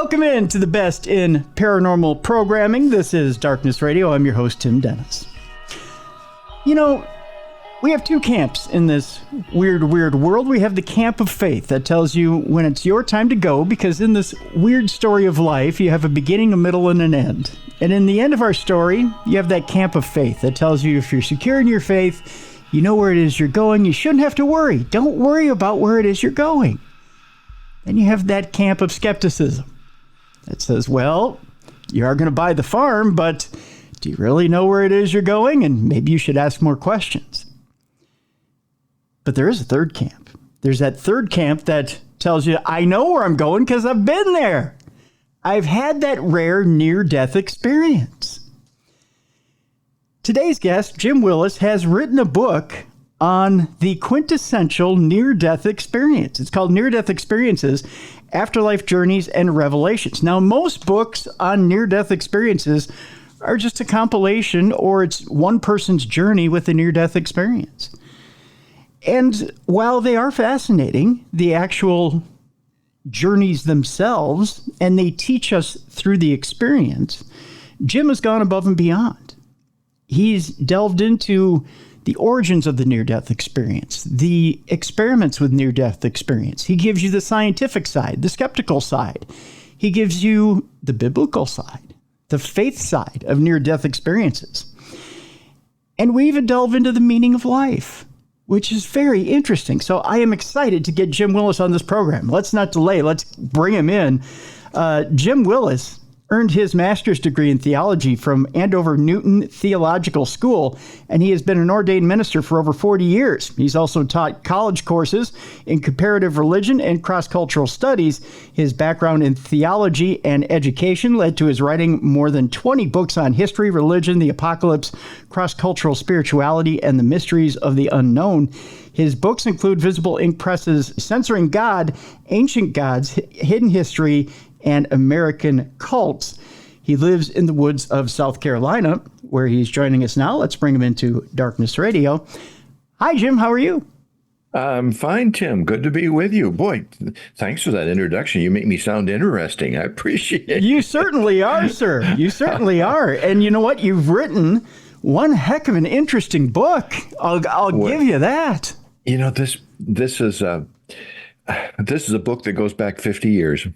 Welcome in to the best in paranormal programming. This is Darkness Radio. I'm your host, Tim Dennis. You know, we have two camps in this weird world. We have the camp of faith that tells you when it's your time to go, because in this weird story of life, you have a beginning, a middle, and an end. And in the end of our story, you have that camp of faith that tells you if you're secure in your faith, you know where it is you're going, you shouldn't have to worry. Don't worry about where it is you're going. Then you have that camp of skepticism that says, well, you are going to buy the farm, but do you really know where it is you're going? And maybe you should ask more questions. But there is a third camp. There's that third camp that tells you, I know where I'm going because I've been there. I've had that rare near-death experience. Today's guest, Jim Willis, has written a book on the quintessential near-death experience. It's called Near-Death Experiences, Afterlife Journeys and Revelations. Now, most books on near-death experiences are just a compilation, or it's one person's journey with a near-death experience. And while they are fascinating, the actual journeys themselves, and they teach us through the experience, Jim has gone above and beyond. He's delved into the origins of the near-death experience, the experiments with near-death experience. He gives you the scientific side, the skeptical side. He gives you the biblical side, the faith side of near-death experiences. And we even delve into the meaning of life, which is very interesting. So I am excited to get Jim Willis on this program. Let's not delay. Let's bring him in. Jim Willis earned his master's degree in theology from Andover Newton Theological School, and he has been an ordained minister for over 40 years. He's also taught college courses in comparative religion and cross-cultural studies. His background in theology and education led to his writing more than 20 books on history, religion, the apocalypse, cross-cultural spirituality, and the mysteries of the unknown. His books include Visible Ink Press's Censoring God, Ancient Gods, Hidden History, and American Cults. He lives in the woods of South Carolina, where he's joining us now. Let's bring him into Darkness Radio. Hi, Jim. How are you? I'm fine, Tim. Good to be with you. Boy, thanks for that introduction. You make me sound interesting. I appreciate it. You certainly are, sir. You certainly are. And you know what? You've written one heck of an interesting book. I'll give you that. You know, this is a book that goes back 50 years.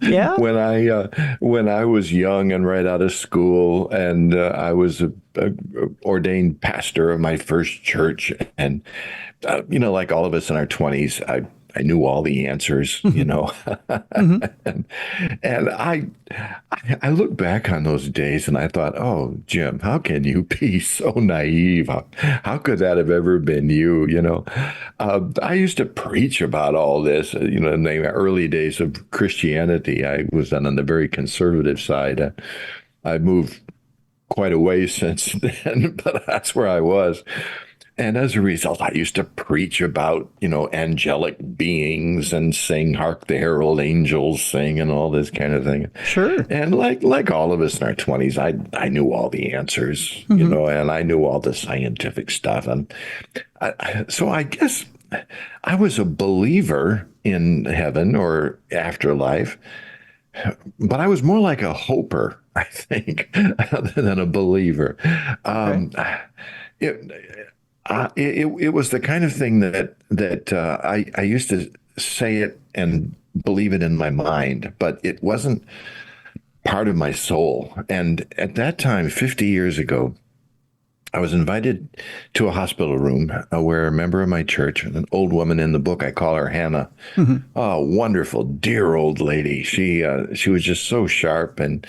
Yeah. When I was young and right out of school, and I was a ordained pastor of my first church, and like all of us in our 20s, I knew all the answers, mm-hmm. and I look back on those days and I thought, oh, Jim, how can you be so naive? How could that have ever been you? I used to preach about all this, in the early days of Christianity. I was on the very conservative side. I moved quite a ways since then, but that's where I was. And as a result, I used to preach about, angelic beings and sing "Hark the Herald Angels Sing" and all this kind of thing. Sure. And like all of us in our 20s, I knew all the answers, mm-hmm. And I knew all the scientific stuff. And so I guess I was a believer in heaven or afterlife, but I was more like a hoper, I think, than a believer. Okay. It was the kind of thing that I used to say it and believe it in my mind, but it wasn't part of my soul. And at that time, 50 years ago, I was invited to a hospital room where a member of my church, an old woman in the book, I call her Hannah, mm-hmm. Oh, wonderful, dear old lady. She was just so sharp. And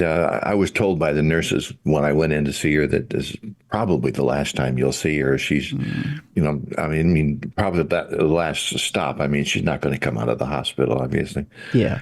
I was told by the nurses when I went in to see her that this is probably the last time you'll see her. She's, mm-hmm. Probably the last stop. She's not going to come out of the hospital, obviously. Yeah.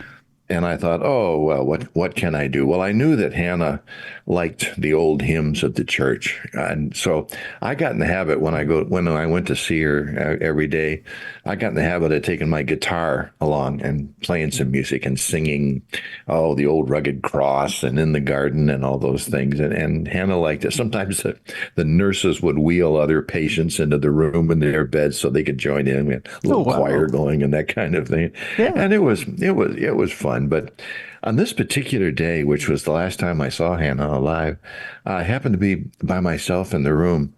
And I thought, oh, well, what can I do? Well, I knew that Hannah liked the old hymns of the church. And so I got in the habit when I went to see her every day, I got in the habit of taking my guitar along and playing some music and singing, the old Rugged Cross and In the Garden and all those things. And Hannah liked it. Sometimes the nurses would wheel other patients into the room in their beds so they could join in. We had a little choir going and that kind of thing. Yeah. And it was fun. one. But on this particular day, which was the last time I saw Hannah alive, I happened to be by myself in the room,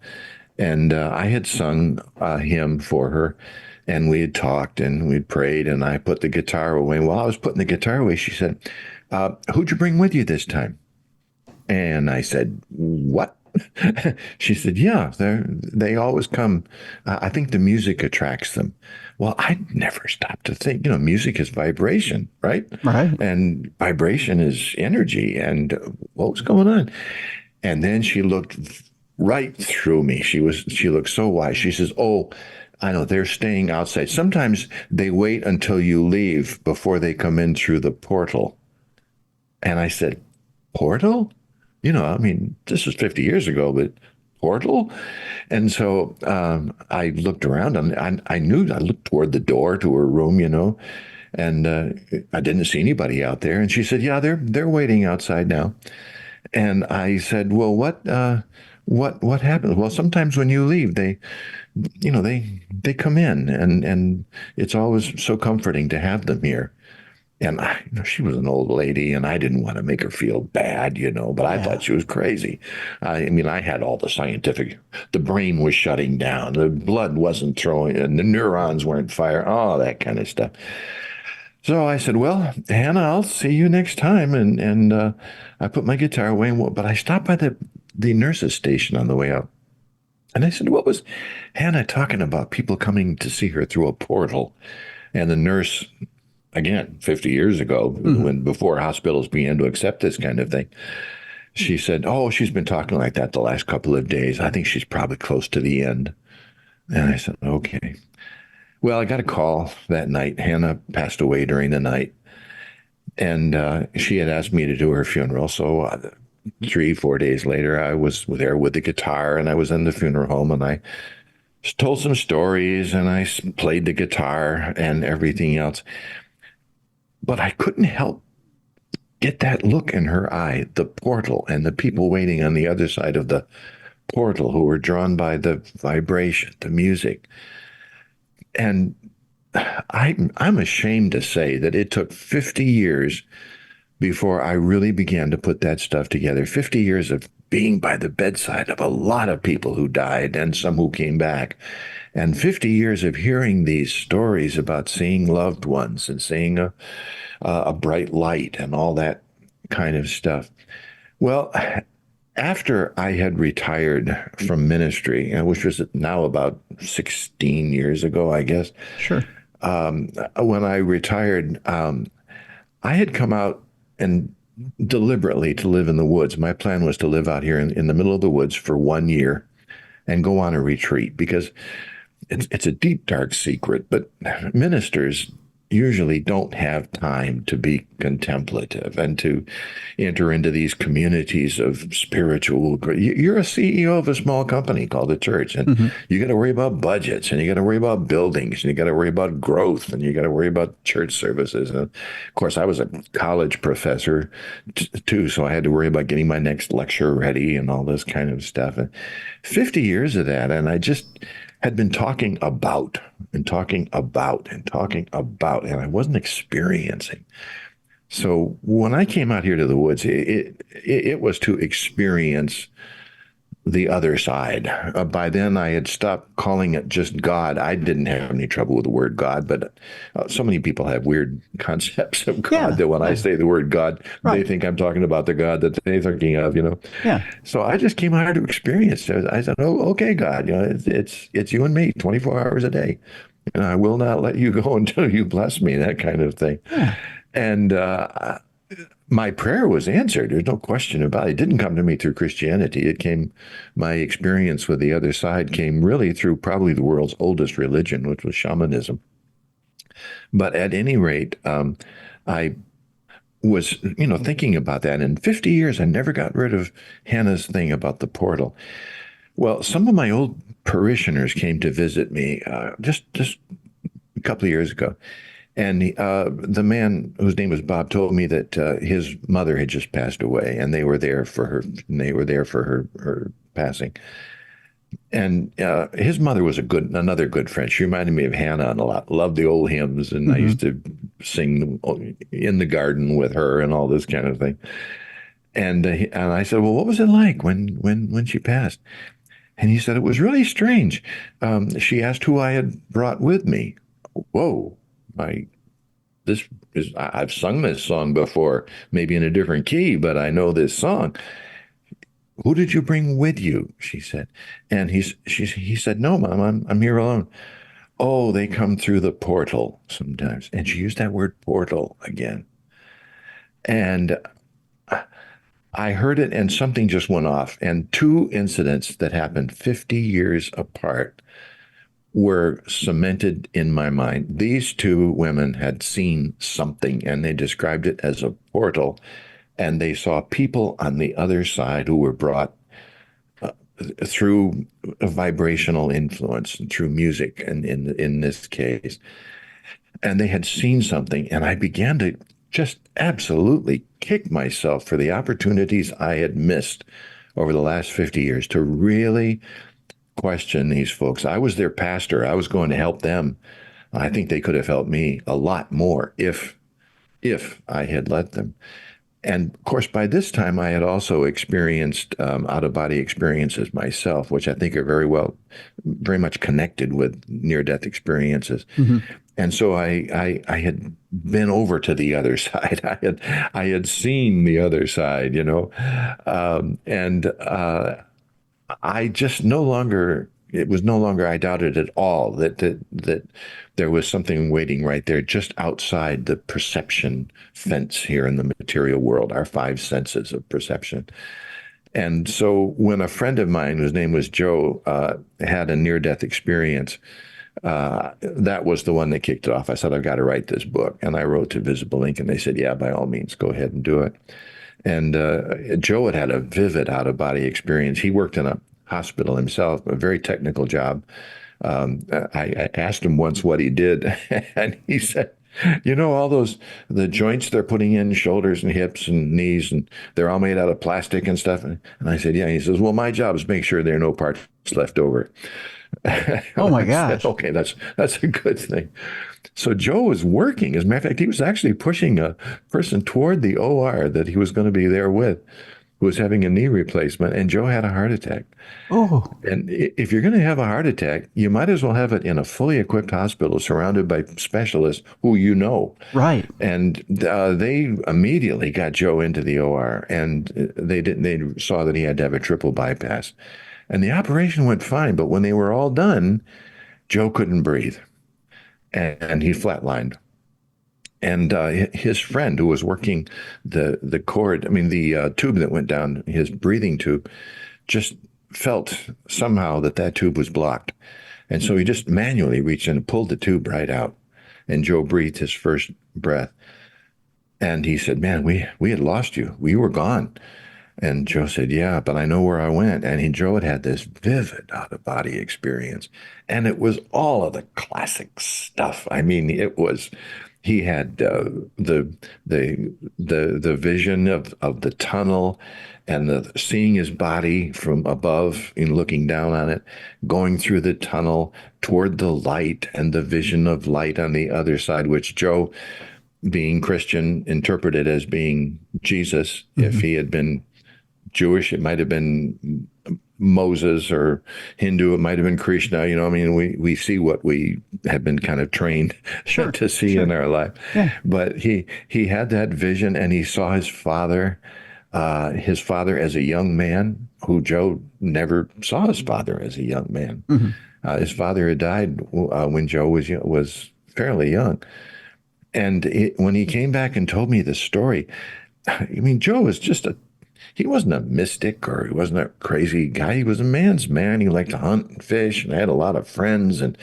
and I had sung a hymn for her, and we had talked and we'd prayed, and I put the guitar away. While I was putting the guitar away, she said, "Who'd you bring with you this time?" And I said, "What?" She said, "Yeah, they always come. I think the music attracts them." Well, I never stopped to think, music is vibration, right? Right. And vibration is energy. And what was going on? And then she looked right through me. She looked so wise. She says, "Oh, I know they're staying outside. Sometimes they wait until you leave before they come in through the portal." And I said, "Portal?" I mean, this is 50 years ago, but portal? And so I looked around, and I knew I looked toward the door to her room, and I didn't see anybody out there. And she said, "Yeah, they're waiting outside now." And I said, "Well, what happened?" "Well, sometimes when you leave, they come in, and it's always so comforting to have them here." And she was an old lady, and I didn't want to make her feel bad, but I thought she was crazy. I mean, I had all the brain was shutting down, the blood wasn't throwing, and the neurons weren't firing, all that kind of stuff. So I said, "Well, Hannah, I'll see you next time." And I put my guitar away, but I stopped by the nurse's station on the way out. And I said, "What was Hannah talking about? People coming to see her through a portal?" And the nurse, again, 50 years ago, before hospitals began to accept this kind of thing, she said, "Oh, she's been talking like that the last couple of days. I think she's probably close to the end." And I said, "Okay." Well, I got a call that night. Hannah passed away during the night, and she had asked me to do her funeral. So 3, 4 days later, I was there with the guitar, and I was in the funeral home, and I told some stories, and I played the guitar and everything else. But I couldn't help get that look in her eye, the portal, and the people waiting on the other side of the portal who were drawn by the vibration, the music. And I'm ashamed to say that it took 50 years before I really began to put that stuff together. 50 years of being by the bedside of a lot of people who died and some who came back. And 50 years of hearing these stories about seeing loved ones and seeing a bright light and all that kind of stuff. Well, after I had retired from ministry, which was now about 16 years ago, I guess. Sure. When I retired, I had come out and deliberately to live in the woods. My plan was to live out here in the middle of the woods for 1 year and go on a retreat, because it's a deep, dark secret, but ministers usually don't have time to be contemplative and to enter into these communities of spiritual. You're a CEO of a small company called a church, and you got to worry about budgets, and you got to worry about buildings, and you got to worry about growth, and you got to worry about church services. And of course, I was a college professor too, so I had to worry about getting my next lecture ready and all this kind of stuff. And 50 years of that, and I just had been talking about and talking about and talking about, and I wasn't experiencing. So when I came out here to the woods, it was to experience the other side. By then, I had stopped calling it just God. I didn't have any trouble with the word God, but so many people have weird concepts of God that when I say the word God, they think I'm talking about the God that they're thinking of, Yeah. So I just came out here to experience it. I said, "Oh, okay, God, it's you and me, 24 hours a day, and I will not let you go until you bless me," that kind of thing. Yeah. And my prayer was answered. There's no question about it. It didn't come to me through Christianity. My experience with the other side came really through probably the world's oldest religion, which was shamanism. But at any rate, I was, thinking about that. In 50 years, I never got rid of Hannah's thing about the portal. Well, some of my old parishioners came to visit me just a couple of years ago. And the man whose name was Bob told me that his mother had just passed away, and they were there for her. And they were there for her passing. And his mother was another good friend. She reminded me of Hannah a lot. Loved the old hymns, and I used to sing in the garden with her and all this kind of thing. And I said, well, what was it like when she passed? And he said, it was really strange. She asked who I had brought with me. Whoa, my this is I've sung this song before, maybe in a different key, but I know this song. Who did you bring with you? She said. And he said, no, Mom, I'm here alone. Oh, they come through the portal sometimes. And she used that word portal again. And I heard it and something just went off. And two incidents that happened 50 years apart were cemented in my mind. These two women had seen something and they described it as a portal. And they saw people on the other side who were brought through a vibrational influence and through music, and in this case. And they had seen something, and I began to just absolutely kick myself for the opportunities I had missed over the last 50 years to really question these folks. I was their pastor. I was going to help them. I think they could have helped me a lot more if I had let them. And of course, by this time, I had also experienced out-of-body experiences myself, which I think are very much connected with near-death experiences. Mm-hmm. And so I had been over to the other side. I had seen the other side, and I just no longer. It was no longer I doubted at all that there was something waiting right there, just outside the perception fence here in the material world, our five senses of perception. And so when a friend of mine, whose name was Joe, had a near-death experience, that was the one that kicked it off. I said, I've got to write this book. And I wrote to Visible Ink, and they said, yeah, by all means, go ahead and do it. And Joe had a vivid out-of-body experience. He worked in a hospital himself, a very technical job. I asked him once what he did, and he said, all the joints they're putting in, shoulders and hips and knees, and they're all made out of plastic and stuff. And I said, yeah. And he says, well, my job is make sure there are no parts left over. Oh my gosh. gosh. Okay, that's a good thing. So Joe was working. As a matter of fact, he was actually pushing a person toward the OR that he was going to be there with, who was having a knee replacement, and Joe had a heart attack. Oh. And if you're going to have a heart attack, you might as well have it in a fully equipped hospital surrounded by specialists who you know. Right. And they immediately got Joe into the OR, and they saw that he had to have a triple bypass. And the operation went fine, but when they were all done, Joe couldn't breathe, and he flatlined. And his friend, who was working the cord, the tube that went down his breathing tube, just felt somehow that tube was blocked. And so he just manually reached in and pulled the tube right out. And Joe breathed his first breath. And he said, man, we had lost you. We were gone. And Joe said, yeah, but I know where I went. And Joe had this vivid out-of-body experience. And it was all of the classic stuff. It was... He had the vision of the tunnel and seeing his body from above and looking down on it, going through the tunnel toward the light and the vision of light on the other side, which Joe, being Christian, interpreted as being Jesus. Mm-hmm. If he had been Jewish, it might have been Moses, or Hindu, it might have been Krishna. We see what we have been kind of trained to see in our life. Yeah. But he had that vision, and he saw his father as a young man, who Joe never saw his father as a young man. Mm-hmm. His father had died when Joe was fairly young. And when he came back and told me the story, Joe was he wasn't a mystic, or he wasn't a crazy guy. He was a man's man. He liked to hunt and fish and had a lot of friends, and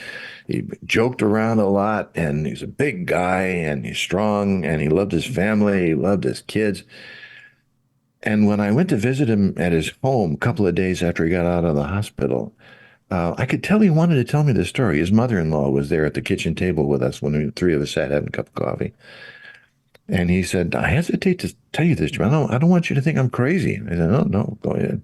he joked around a lot, and he's a big guy, and he's strong, and he loved his family. He loved his kids. And when I went to visit him at his home a couple of days after he got out of the hospital, I could tell he wanted to tell me the story. His mother-in-law was there at the kitchen table with us when the three of us sat having a cup of coffee. And he said, I hesitate to tell you this, Jim. I don't want you to think I'm crazy. I said, no, go ahead.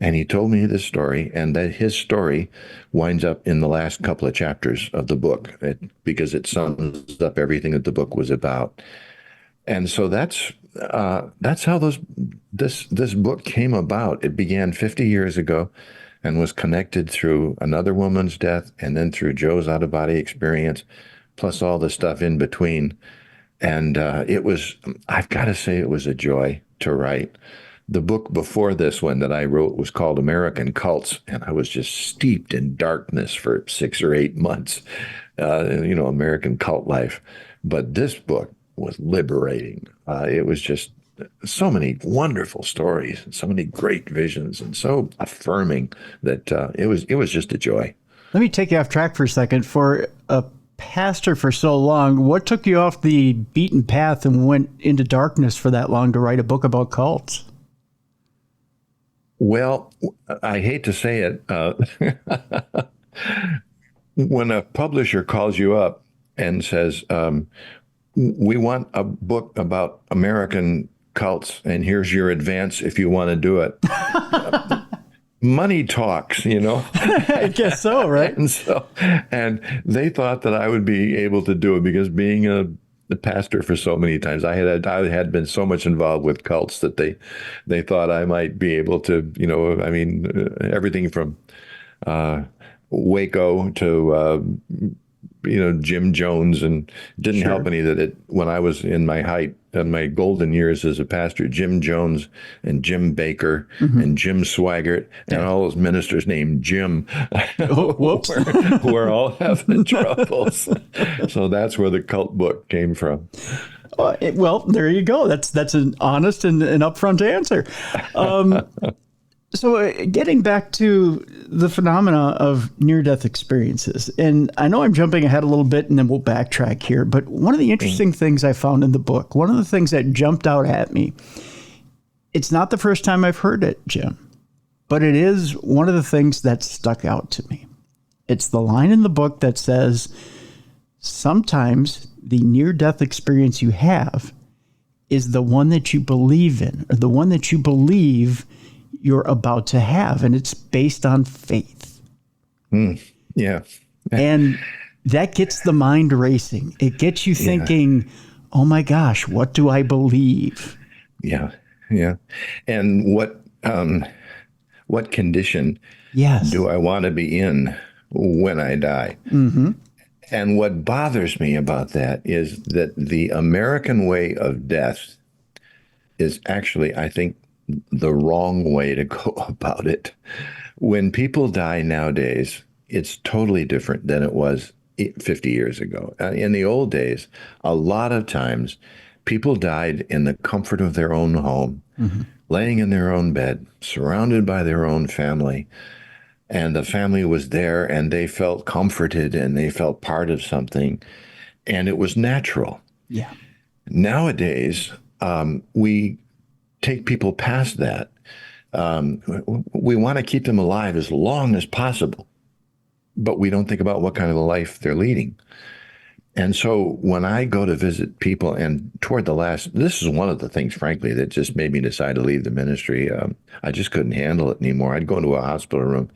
And he told me this story, and that his story winds up in the last couple of chapters of the book because it sums up everything that the book was about. And so that's how this book came about. It began 50 years ago and was connected through another woman's death and then through Joe's out-of-body experience, plus all the stuff in between. And I've got to say, it was a joy to write. The book before this one that I wrote was called American Cults, and I was just steeped in darkness for 6 or 8 months, American cult life. But this book was liberating. It was just so many wonderful stories and so many great visions and so affirming that it was just a joy. Let me take you off track for a second. For a pastor for so long, what took you off the beaten path and went into darkness for that long to write a book about cults? Well, I hate to say it. When a publisher calls you up and says, we want a book about American cults, and here's your advance if you want to do it. Money talks, I guess so, right? And they thought that I would be able to do it because being a pastor for so many times, I had been so much involved with cults that they thought I might be able to, everything from Waco to Jim Jones, and it didn't help any that when I was in my height and my golden years as a pastor, Jim Jones and Jim Baker and Jim Swaggart and all those ministers named Jim who are all having troubles. So that's where the cult book came from. Well, there you go. That's an honest and an upfront answer. So getting back to the phenomena of near-death experiences, and I know I'm jumping ahead a little bit and then we'll backtrack here, but one of the interesting things I found in the book, one of the things that jumped out at me, it's not the first time I've heard it, Jim, but it is one of the things that stuck out to me. It's the line in the book that says, sometimes the near-death experience you have is the one that you believe in, or the one that you believe you're about to have, and it's based on faith. Yeah. And that gets the mind racing. It gets you thinking, oh my gosh, what do I believe? Yeah. And what condition do I want to be in when I die? Mm-hmm. And what bothers me about that is that the American way of death is actually, I think, the wrong way to go about it. When people die nowadays, it's totally different than it was 50 years ago. In the old days, a lot of times people died in the comfort of their own home, laying in their own bed, surrounded by their own family. And the family was there and they felt comforted and they felt part of something. And it was natural. Yeah. Nowadays, we take people past that. We want to keep them alive as long as possible, but we don't think about what kind of a life they're leading. And so when I go to visit people, and this is one of the things, frankly, that just made me decide to leave the ministry. I just couldn't handle it anymore. I'd go into a hospital room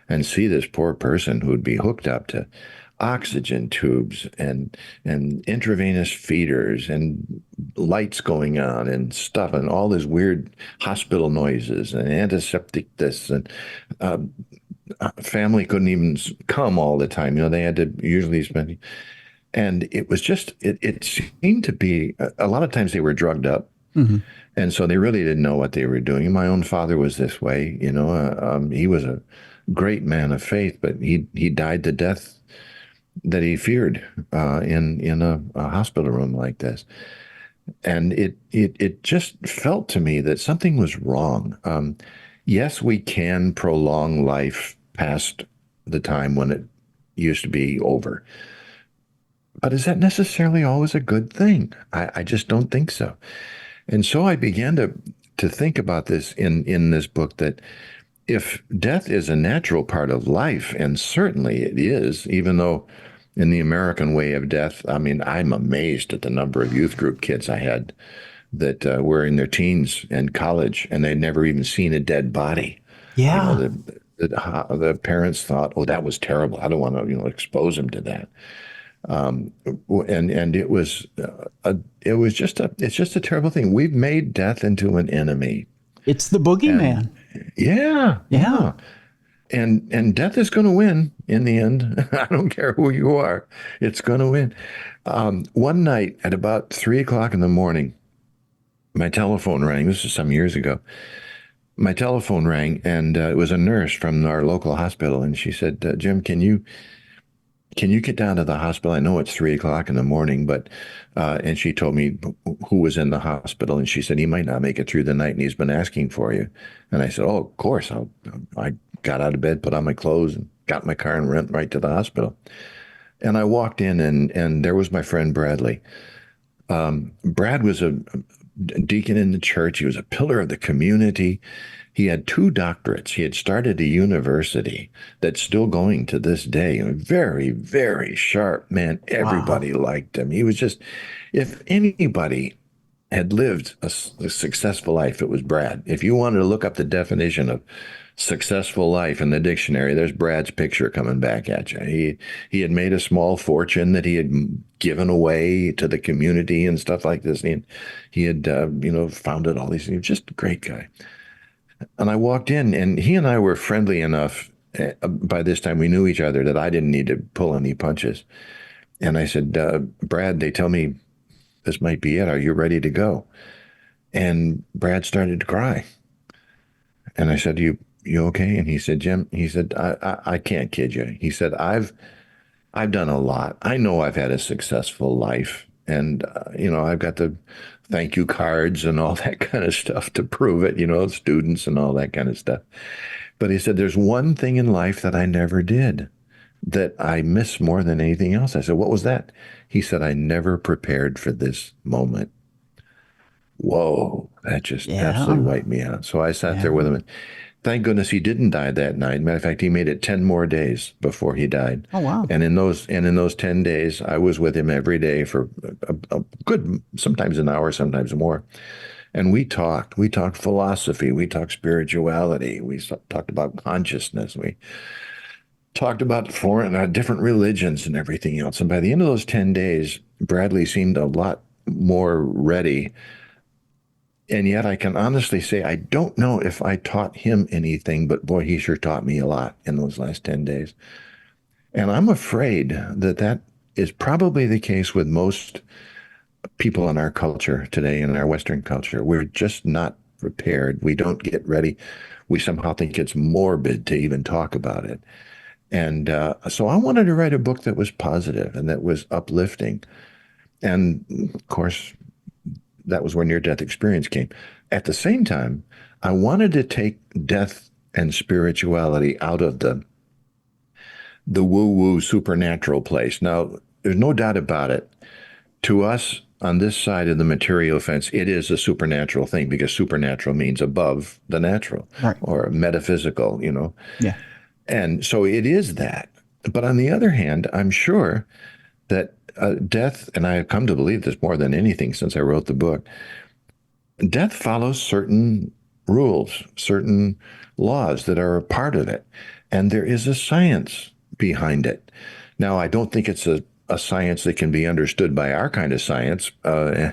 and see this poor person who'd be hooked up to oxygen tubes and intravenous feeders and lights going on and stuff and all this weird hospital noises and antiseptic this and family couldn't even come all the time. They had to usually spend. And it was just, it seemed to be, a lot of times they were drugged up. And so they really didn't know what they were doing. My own father was this way, he was a great man of faith, but he died the death that he feared in a hospital room like this. And it just felt to me that something was wrong. Yes, we can prolong life past the time when it used to be over. But is that necessarily always a good thing? I just don't think so. And so I began to think about this in this book, that if death is a natural part of life, and certainly it is, even though in the American way of death, I'm amazed at the number of youth group kids I had that were in their teens and college, and they'd never even seen a dead body. You know, Yeah. the parents thought, oh, that was terrible. I don't want to, expose him to that. And it's just a terrible thing. We've made death into an enemy. It's the And boogeyman. yeah, Yeah. yeah. And death is going to win in the end. I don't care who you are. It's going to win. One night at about 3 o'clock in the morning, my telephone rang. This is some years ago. My telephone rang, and it was a nurse from our local hospital, and she said, "Jim, can you get down to the hospital? I know it's 3 o'clock in the morning, but," and she told me who was in the hospital, and she said, "He might not make it through the night, and he's been asking for you." And I said, "Oh, of course." I got out of bed, put on my clothes, and got in my car and went right to the hospital. And I walked in, and there was my friend Bradley. Brad was a deacon in the church. He was a pillar of the community. He had 2 doctorates. He had started a university that's still going to this day. A very, very sharp man. Wow. Everybody liked him. He was just, if anybody had lived a successful life, it was Brad. If you wanted to look up the definition of successful life in the dictionary, there's Brad's picture coming back at you. He had made a small fortune that he had given away to the community and stuff like this. He had founded all these things. Just a great guy. And I walked in, and he and I were friendly enough. By this time, we knew each other that I didn't need to pull any punches. And I said, "Brad, they tell me this might be it. Are you ready to go?" And Brad started to cry. And I said, "You okay?" And he said, "Jim," he said, I can't kid you." He said, I've done a lot. I know I've had a successful life, and I've got the thank you cards and all that kind of stuff to prove it. Students and all that kind of stuff. But he said, there's one thing in life that I never did that I miss more than anything else. I said, what was that? He said, I never prepared for this moment. Whoa, that just absolutely Yeah. wiped me out. So I sat there with Yeah. him. And thank goodness he didn't die that night. Matter of fact, he made it 10 more days before he died. Oh, wow. And in those 10 days, I was with him every day for a good, sometimes an hour, sometimes more. And we talked. We talked philosophy. We talked spirituality. We talked about consciousness. We talked about foreign, different religions and everything else. And by the end of those 10 days, Bradley seemed a lot more ready. And yet I can honestly say I don't know if I taught him anything, but boy, he sure taught me a lot in those last 10 days. And I'm afraid that that is probably the case with most people in our culture today, in our Western culture. We're just not prepared. We don't get ready. We somehow think it's morbid to even talk about it. And so I wanted to write a book that was positive and that was uplifting. And of course, that was where near-death experience came. At the same time, I wanted to take death and spirituality out of the woo-woo supernatural place. Now, there's no doubt about it. To us, on this side of the material fence, it is a supernatural thing because supernatural means above the natural Right. or metaphysical. Yeah. And so it is that. But on the other hand, I'm sure that death, and I have come to believe this more than anything since I wrote the book, death follows certain rules, certain laws that are a part of it. And there is a science behind it. Now, I don't think it's a science that can be understood by our kind of science. I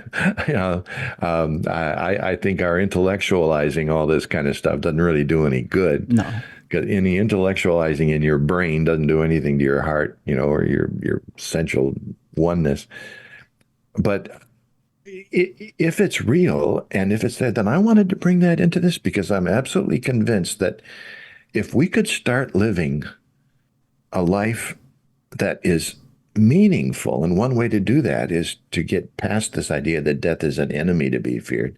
think our intellectualizing all this kind of stuff doesn't really do any good. No. Because any intellectualizing in your brain doesn't do anything to your heart, or your essential oneness. But if it's real and if it's there, then I wanted to bring that into this because I'm absolutely convinced that if we could start living a life that is meaningful, and one way to do that is to get past this idea that death is an enemy to be feared.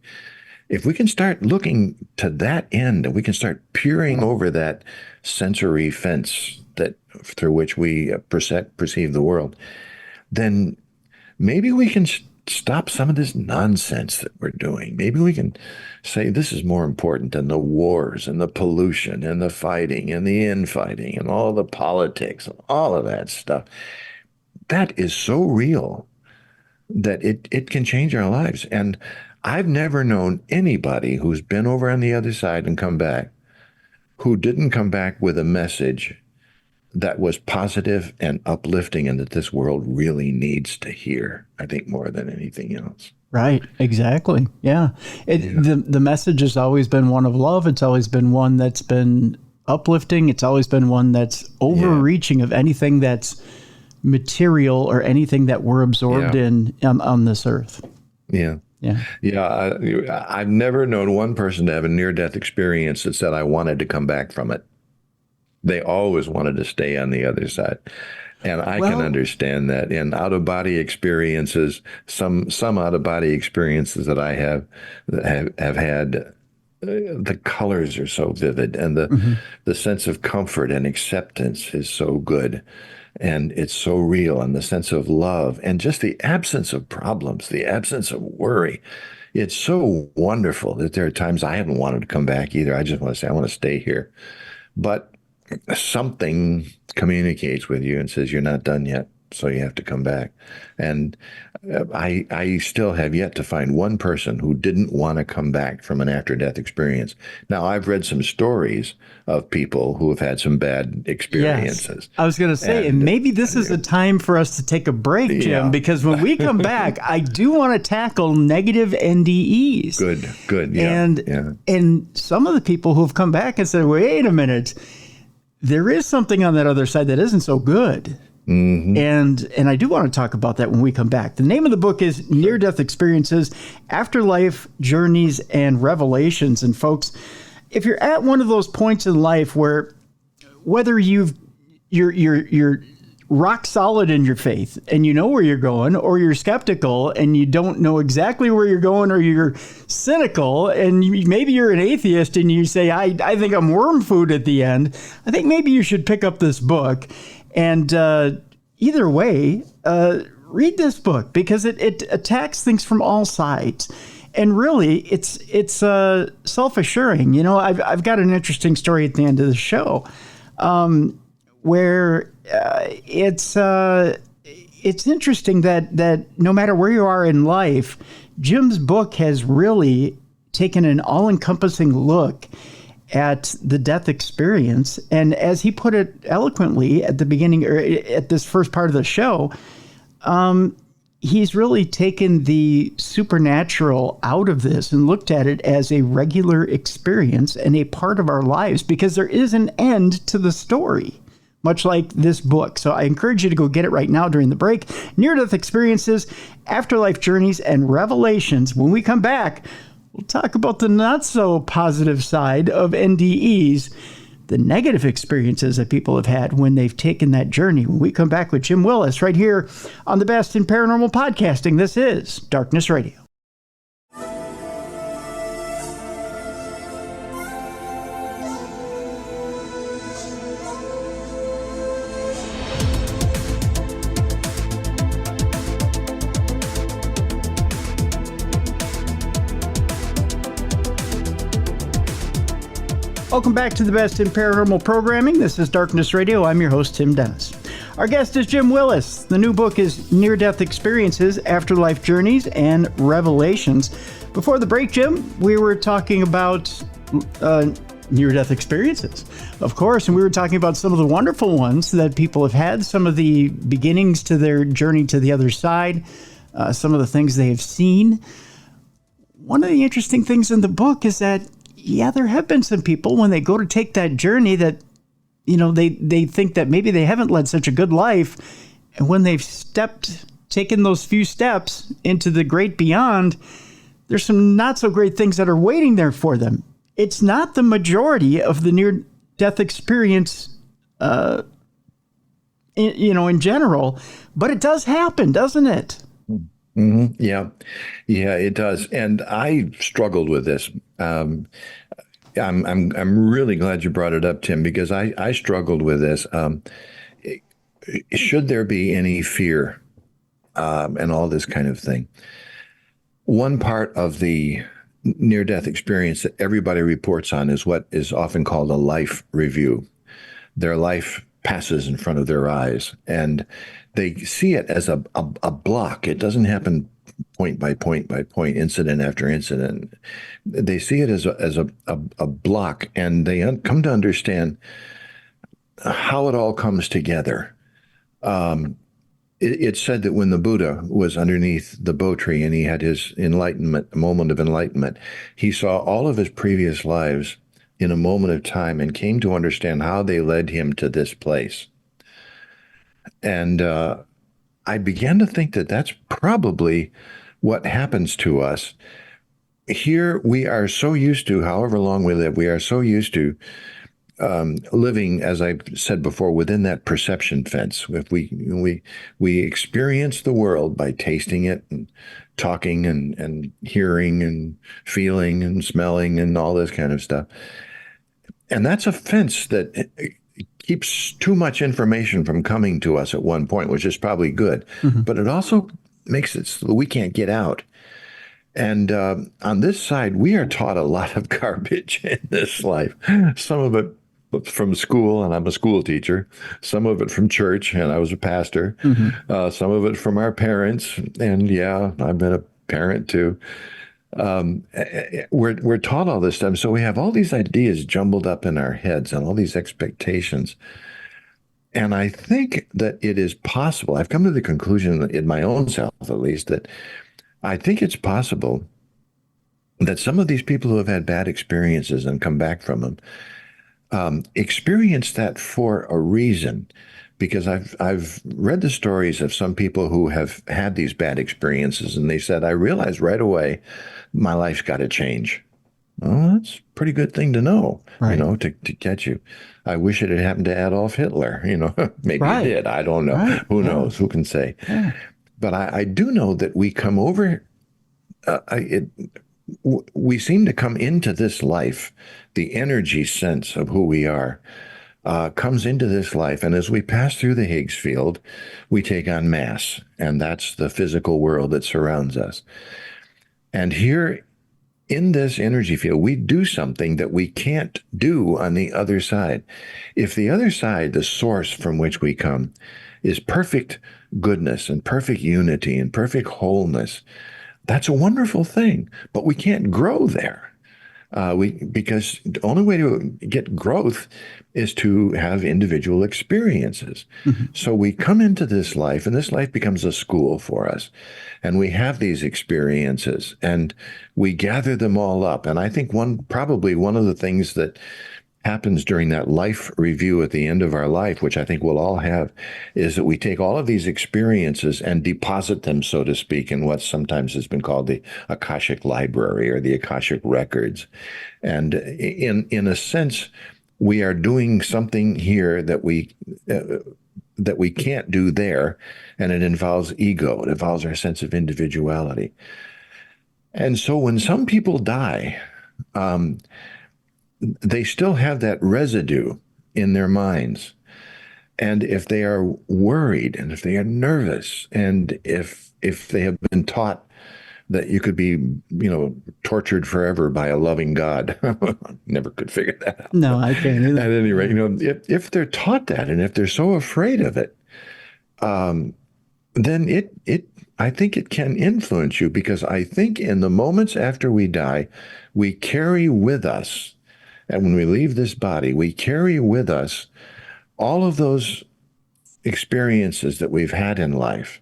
If we can start looking to that end and we can start peering over that sensory fence that through which we perceive the world, then maybe we can stop some of this nonsense that we're doing. Maybe we can say this is more important than the wars and the pollution and the fighting and the infighting and all the politics and all of that stuff. That is so real that it can change our lives. And I've never known anybody who's been over on the other side and come back who didn't come back with a message that was positive and uplifting and that this world really needs to hear, I think, more than anything else. Right, exactly. Yeah. The message has always been one of love. It's always been one that's been uplifting. It's always been one that's overreaching of anything that's material or anything that we're absorbed in on this earth. Yeah. Yeah. Yeah. I've never known one person to have a near-death experience that said, I wanted to come back from it. They always wanted to stay on the other side. And I can understand that. In out-of-body experiences, some out-of-body experiences that I have had, the colors are so vivid, and the sense of comfort and acceptance is so good, and it's so real, and the sense of love, and just the absence of problems, the absence of worry. It's so wonderful that there are times I haven't wanted to come back either. I just want to say, I want to stay here. But something communicates with you and says, you're not done yet, so you have to come back. And I still have yet to find one person who didn't want to come back from an after-death experience. Now, I've read some stories of people who have had some bad experiences. Yes. I was going to say, and maybe this is a time for us to take a break, Jim, because when we come back, I do want to tackle negative NDEs. Good. Yeah. And some of the people who have come back and said, wait a minute, there is something on that other side that isn't so good. Mm-hmm. And I do want to talk about that when we come back. The name of the book is Near-Death Experiences, Afterlife Journeys and Revelations. And folks, if you're at one of those points in life where whether you're rock solid in your faith and you know where you're going, or you're skeptical and you don't know exactly where you're going, or you're cynical and maybe you're an atheist and you say, I think I'm worm food at the end, I think maybe you should pick up this book. And either way, read this book, because it attacks things from all sides. And really, it's self-assuring. You know, I've got an interesting story at the end of the show, where it's interesting that no matter where you are in life, Jim's book has really taken an all-encompassing look at the death experience. And as he put it eloquently at the beginning, or at this first part of the show, he's really taken the supernatural out of this and looked at it as a regular experience and a part of our lives, because there is an end to the story, much like this book. So I encourage you to go get it right now during the break. Near-Death Experiences, Afterlife Journeys, and Revelations. When we come back, we'll talk about the not-so-positive side of NDEs, the negative experiences that people have had when they've taken that journey. When we come back with Jim Willis right here on the Best in Paranormal Podcasting, this is Darkness Radio. Welcome back to the Best in Paranormal Programming. This is Darkness Radio. I'm your host, Tim Dennis. Our guest is Jim Willis. The new book is Near-Death Experiences, Afterlife Journeys, and Revelations. Before the break, Jim, we were talking about near-death experiences, of course, and we were talking about some of the wonderful ones that people have had, some of the beginnings to their journey to the other side, some of the things they have seen. One of the interesting things in the book is that there have been some people when they go to take that journey that, you know, they think that maybe they haven't led such a good life. And when they've taken those few steps into the great beyond, there's some not so great things that are waiting there for them. It's not the majority of the near-death experience, in general, but it does happen, doesn't it? Mm-hmm. Yeah, it does. And I struggled with this. I'm really glad you brought it up, Tim, because I struggled with this. Should there be any fear and all this kind of thing? One part of the near-death experience that everybody reports on is what is often called a life review. Their life passes in front of their eyes, and they see it as a block. It doesn't happen point by point by point, incident after incident. They see it as a block, and they come to understand how it all comes together. It's said that when the Buddha was underneath the Bo tree and he had his enlightenment, moment of enlightenment, he saw all of his previous lives in a moment of time and came to understand how they led him to this place. And I began to think that that's probably what happens to us. Here we are so used to, however long we live, we are so used to living, as I said before, within that perception fence. If we experience the world by tasting it and talking and hearing and feeling and smelling and all this kind of stuff. And that's a fence that keeps too much information from coming to us at one point, which is probably good. Mm-hmm. But it also makes it so that we can't get out. And on this side, we are taught a lot of garbage in this life. Some of it from school, and I'm a school teacher. Some of it from church, and I was a pastor. Mm-hmm. Some of it from our parents, and yeah, I've been a parent too. We're taught all this stuff, so we have all these ideas jumbled up in our heads and all these expectations. And I think that it is possible. I've come to the conclusion in my own self, at least, that I think it's possible that some of these people who have had bad experiences and come back from them experience that for a reason. Because I've read the stories of some people who have had these bad experiences, and they said, I realized right away my life's got to change. Well, that's a pretty good thing to know, right. To get you. I wish it had happened to Adolf Hitler, maybe right. It did. I don't know. Right. Who knows? Who can say? Yeah. But I do know that we come over, we seem to come into this life, the energy sense of who we are comes into this life. And as we pass through the Higgs field, we take on mass. And that's the physical world that surrounds us. And here in this energy field, we do something that we can't do on the other side. If the other side, the source from which we come, is perfect goodness and perfect unity and perfect wholeness, that's a wonderful thing. But we can't grow there. Because the only way to get growth is to have individual experiences. Mm-hmm. So we come into this life, and this life becomes a school for us. And we have these experiences, and we gather them all up. And I think probably one of the things that happens during that life review at the end of our life, which I think we'll all have, is that we take all of these experiences and deposit them, so to speak, in what sometimes has been called the Akashic Library or the Akashic Records. And in a sense, we are doing something here that we can't do there, and it involves ego. It involves our sense of individuality. And so when some people die, they still have that residue in their minds. And if they are worried, and if they are nervous, and if they have been taught that you could be, tortured forever by a loving God, never could figure that out. No, I can't either. At any rate, if they're taught that, and if they're so afraid of it, then I think it can influence you, because I think in the moments after we die, we carry with us, and when we leave this body, we carry with us all of those experiences that we've had in life.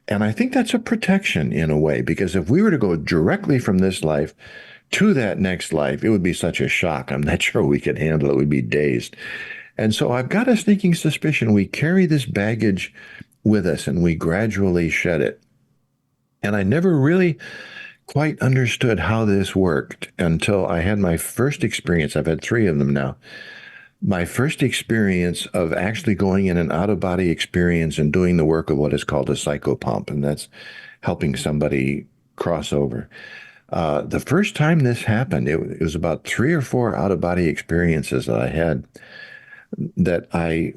And I think that's a protection in a way, because if we were to go directly from this life to that next life, it would be such a shock. I'm not sure we could handle it. We'd be dazed. And so I've got a sneaking suspicion we carry this baggage with us, and we gradually shed it. And I never really quite understood how this worked until I had my first experience. I've had 3 of them now. My first experience of actually going in an out-of-body experience and doing the work of what is called a psychopump, and that's helping somebody cross over. The first time this happened, it was about 3 or 4 out-of-body experiences that I had, that I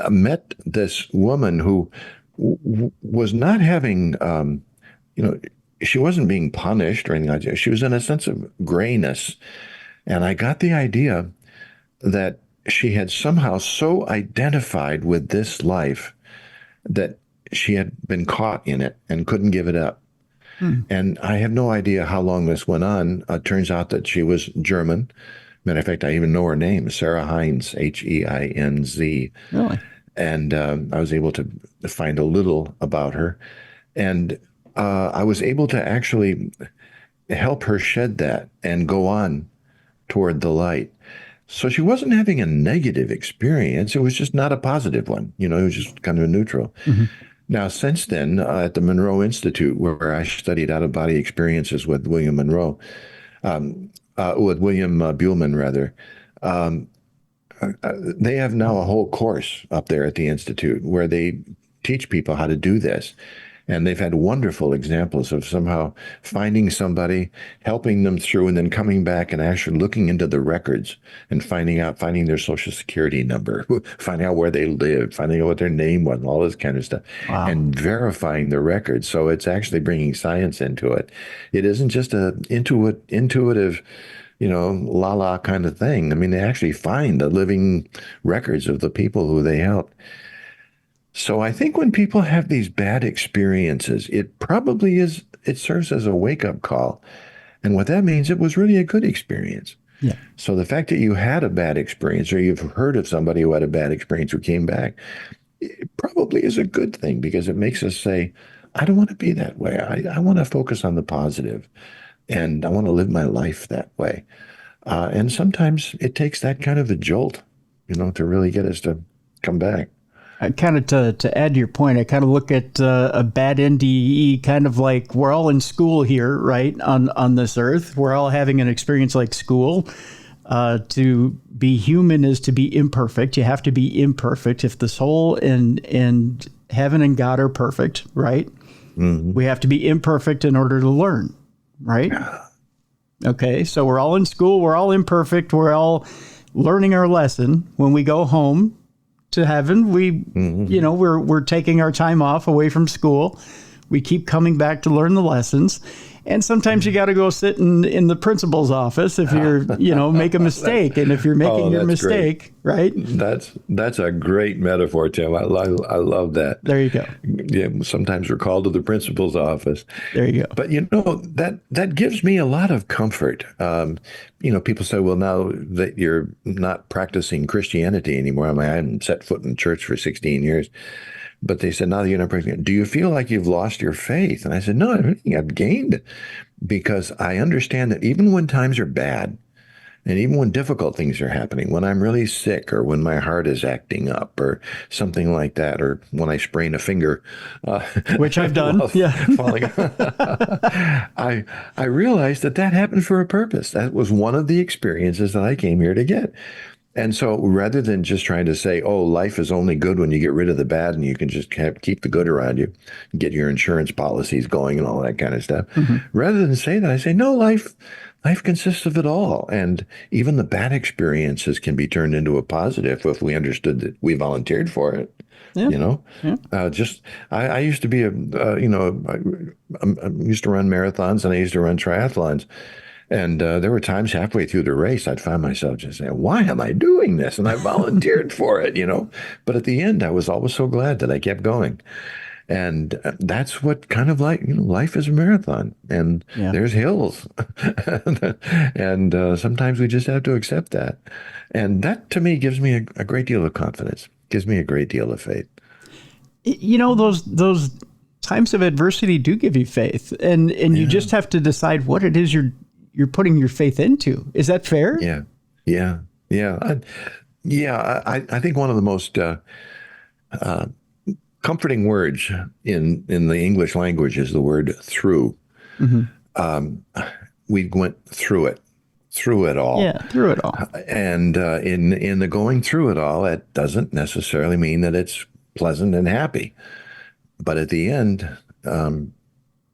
met this woman who was not having, she wasn't being punished or anything like that. She was in a sense of grayness. And I got the idea that she had somehow so identified with this life that she had been caught in it and couldn't give it up. And I have no idea how long this went on. Turns out that she was German. Matter of fact, I even know her name, Sarah Heinz, Heinz. Really? And I was able to find a little about her. And I was able to actually help her shed that and go on toward the light. So she wasn't having a negative experience. It was just not a positive one. It was just kind of a neutral. Now, since then, at the Monroe Institute, where I studied out-of-body experiences with William Monroe, with William Buhlman, rather, they have now a whole course up there at the Institute where they teach people how to do this. And they've had wonderful examples of somehow finding somebody, helping them through, and then coming back and actually looking into the records and finding their social security number, finding out where they lived, finding out what their name was, and all this kind of stuff, and verifying the records. So it's actually bringing science into it. It isn't just a intuitive, la-la kind of thing. I mean, they actually find the living records of the people who they helped. So I think when people have these bad experiences, it serves as a wake-up call. And what that means, it was really a good experience. Yeah. So the fact that you had a bad experience, or you've heard of somebody who had a bad experience who came back, it probably is a good thing, because it makes us say, I don't want to be that way. I want to focus on the positive, and I want to live my life that way. And sometimes it takes that kind of a jolt, to really get us to come back. Kind of to add to your point, I kind of look at a bad NDE kind of like we're all in school here, right, on this earth. We're all having an experience like school. To be human is to be imperfect. You have to be imperfect. If the soul and heaven and God are perfect, right, we have to be imperfect in order to learn, right? Okay, so we're all in school. We're all imperfect. We're all learning our lesson. When we go home to heaven, we're taking our time off away from school. We keep coming back to learn the lessons. And sometimes you got to go sit in the principal's office if you're, make a mistake. And if you're making your mistake, right? That's a great metaphor, Tim. I love that. There you go. Yeah, sometimes we're called to the principal's office. There you go. But that gives me a lot of comfort. People say, well, now that you're not practicing Christianity anymore, I hadn't set foot in church for 16 years. But they said, now that you're not practicing, do you feel like you've lost your faith? And I said, no, I think I've gained it, because I understand that even when times are bad, and even when difficult things are happening, when I'm really sick, or when my heart is acting up, or something like that, or when I sprain a finger, which I've done, falling, I realized that happened for a purpose. That was one of the experiences that I came here to get. And so rather than just trying to say, oh, life is only good when you get rid of the bad and you can just keep the good around you, get your insurance policies going and all that kind of stuff, rather than say that, I say, no, life consists of it all. And even the bad experiences can be turned into a positive if we understood that we volunteered for it. Yeah. I used to be I used to run marathons, and I used to run triathlons. And there were times halfway through the race, I'd find myself just saying, why am I doing this? And I volunteered for it, But at the end, I was always so glad that I kept going. And that's what kind of like, life is a marathon, and there's hills. And sometimes we just have to accept that. And that, to me, gives me a great deal of confidence, gives me a great deal of faith. Those times of adversity do give you faith. And you just have to decide what it is you're putting your faith into. Is that fair? Yeah. I think one of the most comforting words in the English language is the word through. We went through it all. Yeah, through it all. And in the going through it all, it doesn't necessarily mean that it's pleasant and happy. But at the end,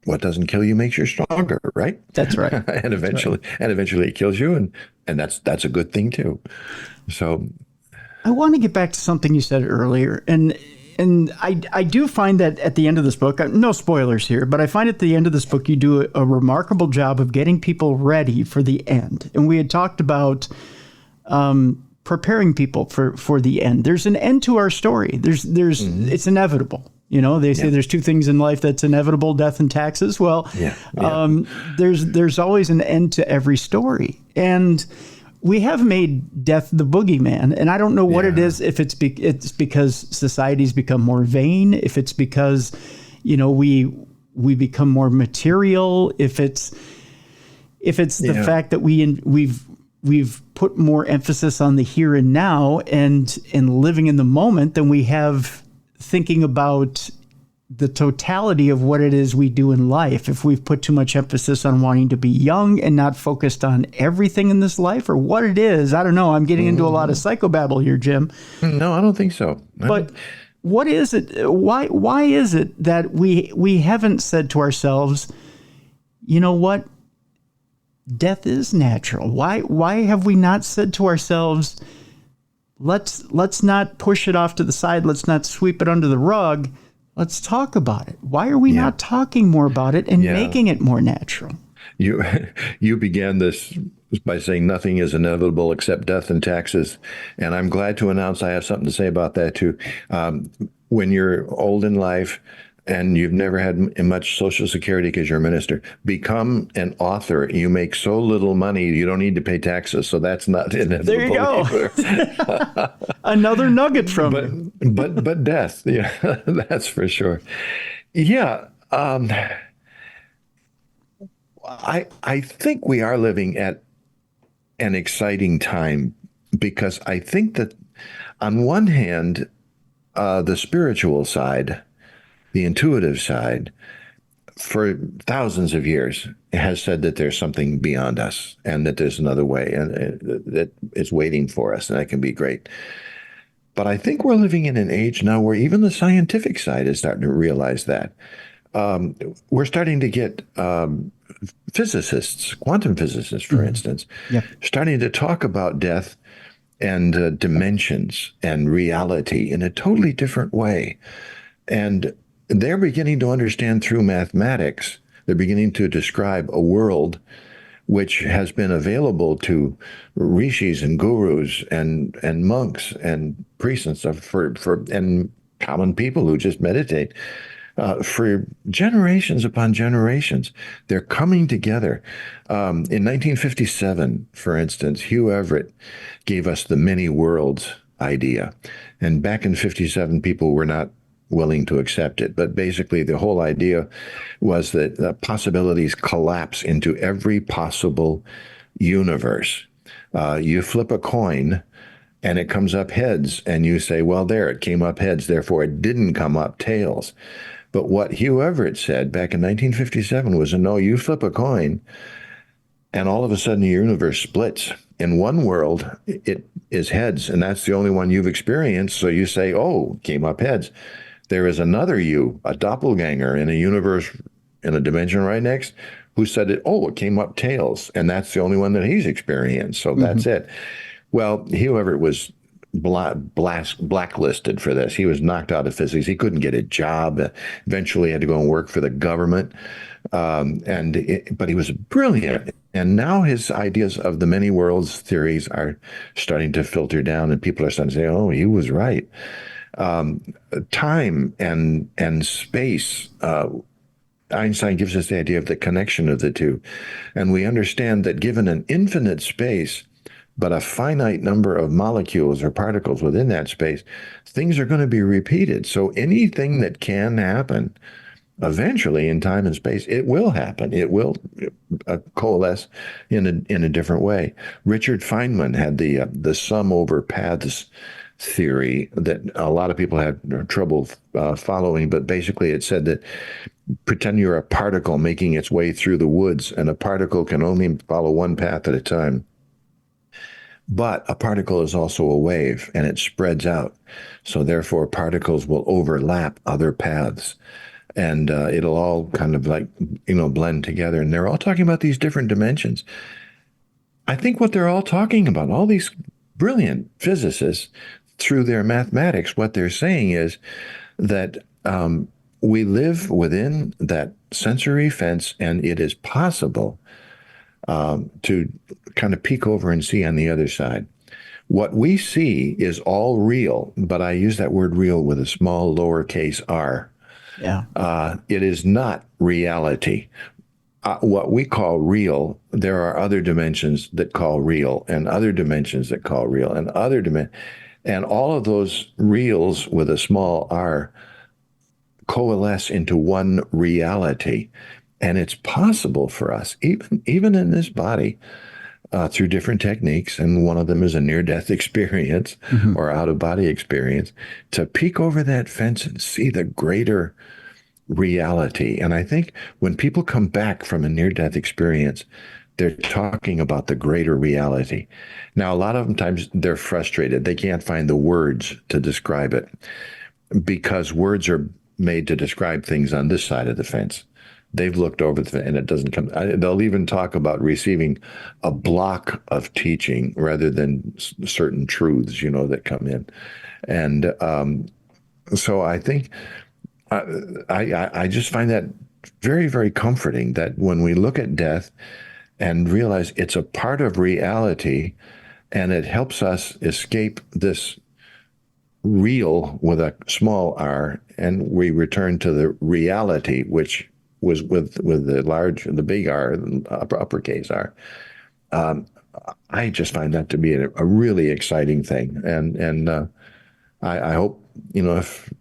what doesn't kill you makes you stronger, right? That's right. and eventually it kills you, and that's a good thing too. So I want to get back to something you said earlier, and I do find that at the end of this book, no spoilers here, but I find at the end of this book you do a remarkable job of getting people ready for the end. And we had talked about preparing people for the end. There's an end to our story. There's it's inevitable. You know, they say Yeah. there's two things in life that's inevitable: death and taxes. Well, Yeah. Yeah. there's always an end to every story, and we have made death the boogeyman. And I don't know what it Yeah. is. If it's because society's become more vain, if it's because, you know, we become more material, if it's the Yeah. fact that we've put more emphasis on the here and now and living in the moment than we have thinking about the totality of what it is we do in life. If we've put too much emphasis on wanting to be young and not focused on everything in this life, or what it is, I don't know. I'm getting into a lot of psychobabble here, Jim. No, I don't think so. But what is it? Why is it that we haven't said to ourselves, you know what? Death is natural. Why have we not said to ourselves, let's not push it off to the side, let's not sweep it under the rug, let's talk about it? Why are we not talking more about it and making it more natural? You you began this by saying nothing is inevitable except death and taxes, and I'm glad to announce I have something to say about that too. When you're old in life and you've never had much Social Security because you're a minister, become an author. You make so little money, you don't need to pay taxes, so that's not inevitable. There you go. Another nugget from you. But death, yeah, that's for sure. Yeah. I think we are living at an exciting time, because I think that on one hand, the spiritual side, the intuitive side, for thousands of years has said that there's something beyond us and that there's another way, and that is waiting for us, and that can be great. But I think we're living in an age now where even the scientific side is starting to realize that. We're starting to get physicists, quantum physicists, for instance, starting to talk about death and dimensions and reality in a totally different way. And they're beginning to understand through mathematics, they're beginning to describe a world which has been available to rishis and gurus and monks and priests and stuff and common people who just meditate. For generations upon generations, they're coming together. In 1957, for instance, Hugh Everett gave us the many worlds idea. And back in 57, people were not willing to accept it. But basically, the whole idea was that possibilities collapse into every possible universe. You flip a coin, and it comes up heads, and you say, well, there, it came up heads, therefore it didn't come up tails. But what Hugh Everett said back in 1957 was, no, you flip a coin, and all of a sudden the universe splits. In one world, it is heads, and that's the only one you've experienced, so you say, oh, came up heads. There is another you, a doppelganger in a universe, in a dimension right next, who said it, oh, it came up tails, and that's the only one that he's experienced, so that's it. Well, Hugh Everett was blacklisted for this. He was knocked out of physics. He couldn't get a job. Eventually, he had to go and work for the government. But he was brilliant. And now his ideas of the many worlds theories are starting to filter down, and people are starting to say, oh, he was right. Time and space. Einstein gives us the idea of the connection of the two. And we understand that given an infinite space, but a finite number of molecules or particles within that space, things are going to be repeated. So anything that can happen eventually in time and space, it will happen. It will coalesce in a different way. Richard Feynman had the sum over paths theory that a lot of people had trouble following, but basically it said that pretend you're a particle making its way through the woods, and a particle can only follow one path at a time. But a particle is also a wave, and it spreads out. So therefore, particles will overlap other paths, and it'll all kind of blend together. And they're all talking about these different dimensions. I think what they're all talking about, all these brilliant physicists, through their mathematics, what they're saying is that we live within that sensory fence, and it is possible to kind of peek over and see on the other side. What we see is all real, but I use that word real with a small lowercase r. Yeah. It is not reality. What we call real, there are other dimensions that call real, and other dimensions that call real, and other dimensions. And all of those reals with a small r coalesce into one reality. And it's possible for us, even in this body, through different techniques, and one of them is a near-death experience Hmm. or out-of-body experience, to peek over that fence and see the greater reality. And I think when people come back from a near-death experience, they're talking about the greater reality. Now, a lot of them times they're frustrated. They can't find the words to describe it because words are made to describe things on this side of the fence. They've looked over the and it doesn't come. They'll even talk about receiving a block of teaching rather than certain truths, that come in. And so I think I just find that very, very comforting that when we look at death and realize it's a part of reality and it helps us escape this real with a small r, and we return to the reality, which was with the big R, uppercase R. I just find that to be a really exciting thing, and I hope if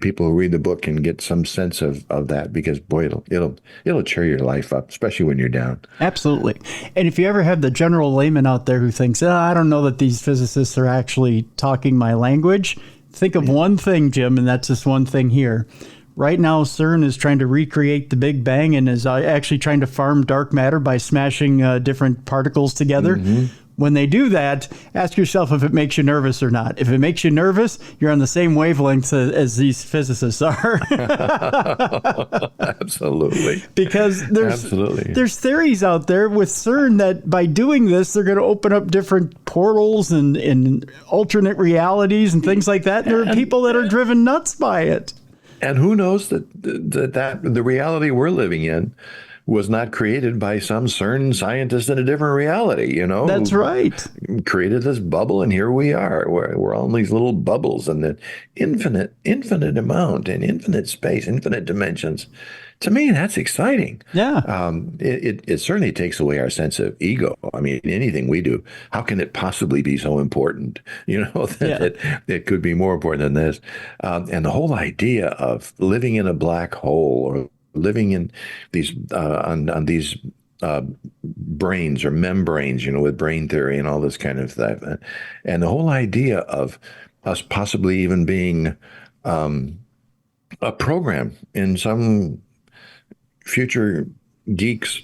people who read the book can get some sense of that, because boy, it'll cheer your life up, especially when you're down. Absolutely. And if you ever have the general layman out there who thinks, I don't know that these physicists are actually talking my language, think of one thing, Jim, and that's this one thing here. Right now, CERN is trying to recreate the Big Bang and is actually trying to farm dark matter by smashing different particles together. Mm-hmm. When they do that, ask yourself if it makes you nervous or not. If it makes you nervous, you're on the same wavelength as these physicists are. Absolutely. Because there's theories out there with CERN that by doing this, they're going to open up different portals and alternate realities and things like that. And there are people that are driven nuts by it. And who knows that the reality we're living in was not created by some CERN scientist in a different reality, That's right. Created this bubble, and here we are. We're all in these little bubbles, and the infinite amount and infinite space, infinite dimensions. To me, that's exciting. Yeah. It certainly takes away our sense of ego. I mean, anything we do, how can it possibly be so important? That it could be more important than this. And the whole idea of living in a black hole or living in these on these brains or membranes, with brain theory and all this kind of stuff, and the whole idea of us possibly even being a program in some future geek's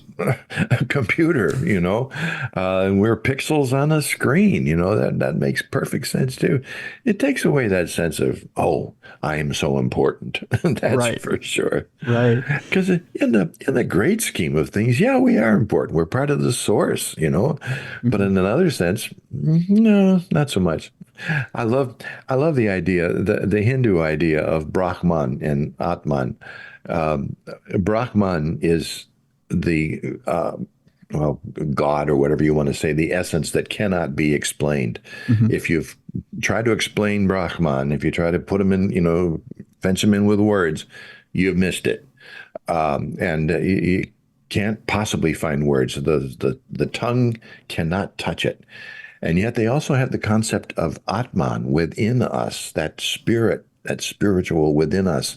computer, and we're pixels on a screen, that makes perfect sense too. It takes away that sense of, I am so important. That's right. For sure. Right. Because in the great scheme of things, yeah, we are important. We're part of the source, Mm-hmm. But in another sense, no, not so much. I love the idea, the Hindu idea of Brahman and Atman. Brahman is the God, or whatever you want to say, the essence that cannot be explained. Mm-hmm. If you've tried to explain Brahman, if you try to put him in, fence him in with words, you've missed it. And you can't possibly find words. The tongue cannot touch it. And yet they also have the concept of Atman within us, that spirit, that spiritual within us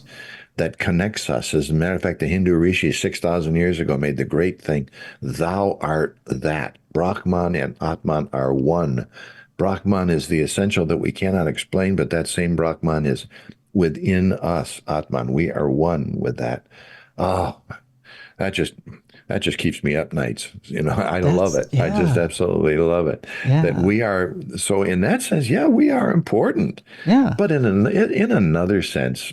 that connects us. As a matter of fact, the Hindu rishis 6,000 years ago made the great thing, thou art that. Brahman and Atman are one. Brahman is the essential that we cannot explain, but that same Brahman is within us, Atman. We are one with that. Oh, that just keeps me up nights. I love it. Yeah. I just absolutely love it. Yeah. That we are, so in that sense, yeah, we are important. Yeah. But in another sense,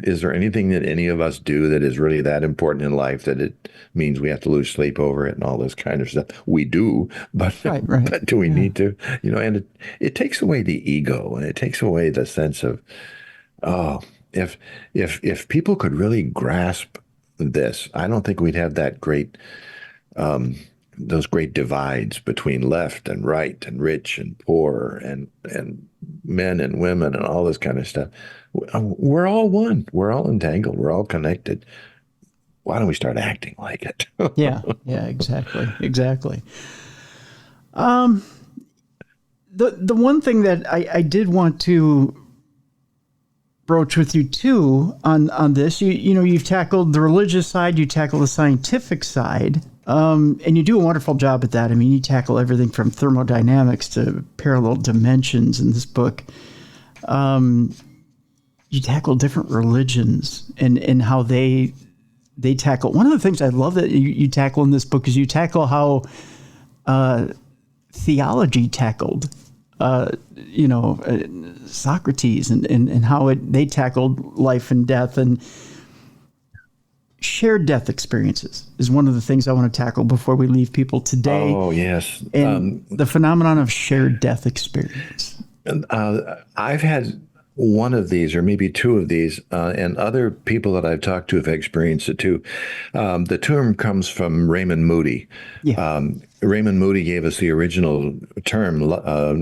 is there anything that any of us do that is really that important in life that it means we have to lose sleep over it and all this kind of stuff? We do, but right. But do we need to? And it takes away the ego, and it takes away the sense of, if people could really grasp this, I don't think we'd have that great those great divides between left and right and rich and poor and men and women and all this kind of stuff. We're all one. We're all entangled. We're all connected. Why don't we start acting like it? Yeah, exactly. The one thing that I did want to broach with you too on this, you've tackled the religious side, you tackle the scientific side, and you do a wonderful job at that. I mean, you tackle everything from thermodynamics to parallel dimensions in this book. You tackle different religions and how they tackle. One of the things I love that you tackle in this book is you tackle how theology tackled Socrates and how they tackled life and death, and shared death experiences is one of the things I want to tackle before we leave people today. Oh, yes. And the phenomenon of shared death experience. I've had one of these, or maybe two of these, and other people that I've talked to have experienced it too. The term comes from Raymond Moody. Yeah. Raymond Moody gave us the original term,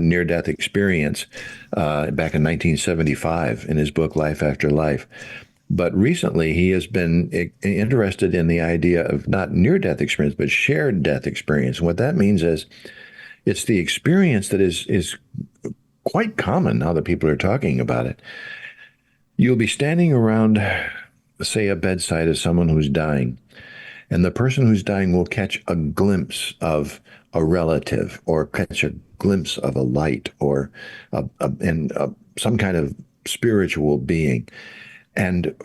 near-death experience, back in 1975 in his book, Life After Life. But recently, he has been interested in the idea of not near-death experience, but shared death experience. And what that means is it's the experience that is quite common now that people are talking about it. You'll be standing around, say, a bedside of someone who's dying, and the person who's dying will catch a glimpse of a relative, or catch a glimpse of a light, or some kind of spiritual being. And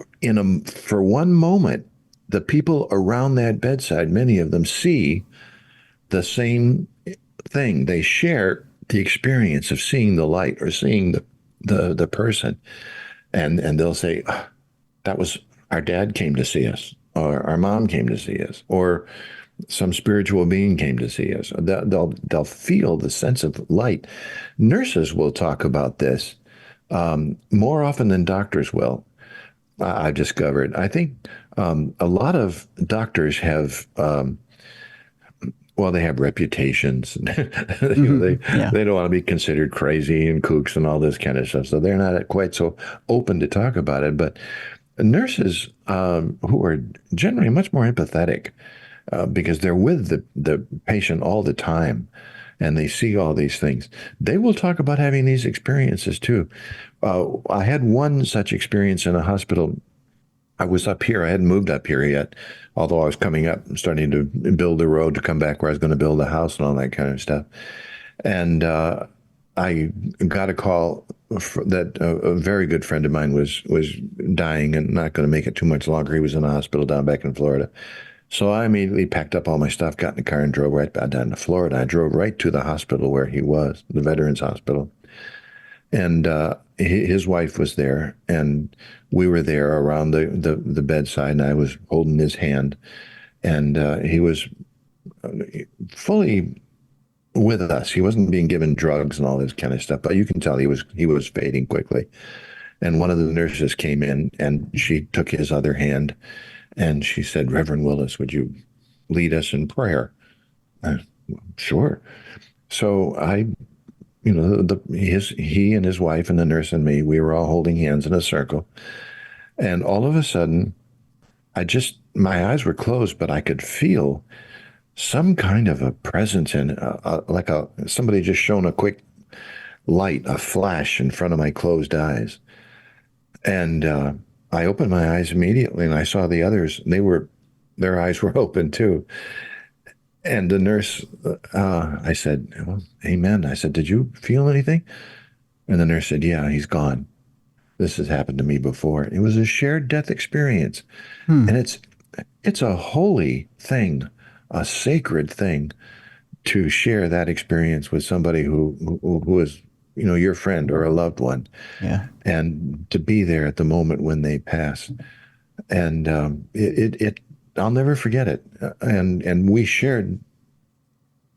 for one moment, the people around that bedside, many of them, see the same thing. They share the experience of seeing the light or seeing the person, and they'll say, "Oh, that was our dad came to see us, or our mom came to see us, or some spiritual being came to see us." They'll feel the sense of light. Nurses will talk about this more often than doctors will. I've discovered. I think a lot of doctors have. Well, they have reputations. They don't want to be considered crazy and kooks and all this kind of stuff. So they're not quite so open to talk about it. But nurses who are generally much more empathetic because they're with the patient all the time and they see all these things, they will talk about having these experiences too. I had one such experience in a hospital. I was up here. I hadn't moved up here yet, although I was coming up and starting to build the road to come back where I was going to build a house and all that kind of stuff. And I got a call that a very good friend of mine was dying and not going to make it too much longer. He was in a hospital down back in Florida. So I immediately packed up all my stuff, got in the car, and drove right back down to Florida. I drove right to the hospital where he was, the Veterans Hospital. And his wife was there, and we were there around the bedside, and I was holding his hand, and he was fully with us. He wasn't being given drugs and all this kind of stuff, but you can tell he was fading quickly. And one of the nurses came in, and she took his other hand, and she said, "Reverend Willis, would you lead us in prayer?" Sure. So he and his wife and the nurse and me, we were all holding hands in a circle. And all of a sudden, my eyes were closed, but I could feel some kind of a presence like somebody just shone a quick light, a flash in front of my closed eyes. And I opened my eyes immediately, and I saw the others. Their eyes were open too. And the nurse, I said, "Well, amen." I said, "Did you feel anything?" And the nurse said, "Yeah, he's gone. This has happened to me before." It was a shared death experience. And it's a holy thing, a sacred thing to share that experience with somebody who is, your friend or a loved one. Yeah. And to be there at the moment when they pass. And I'll never forget it. And we shared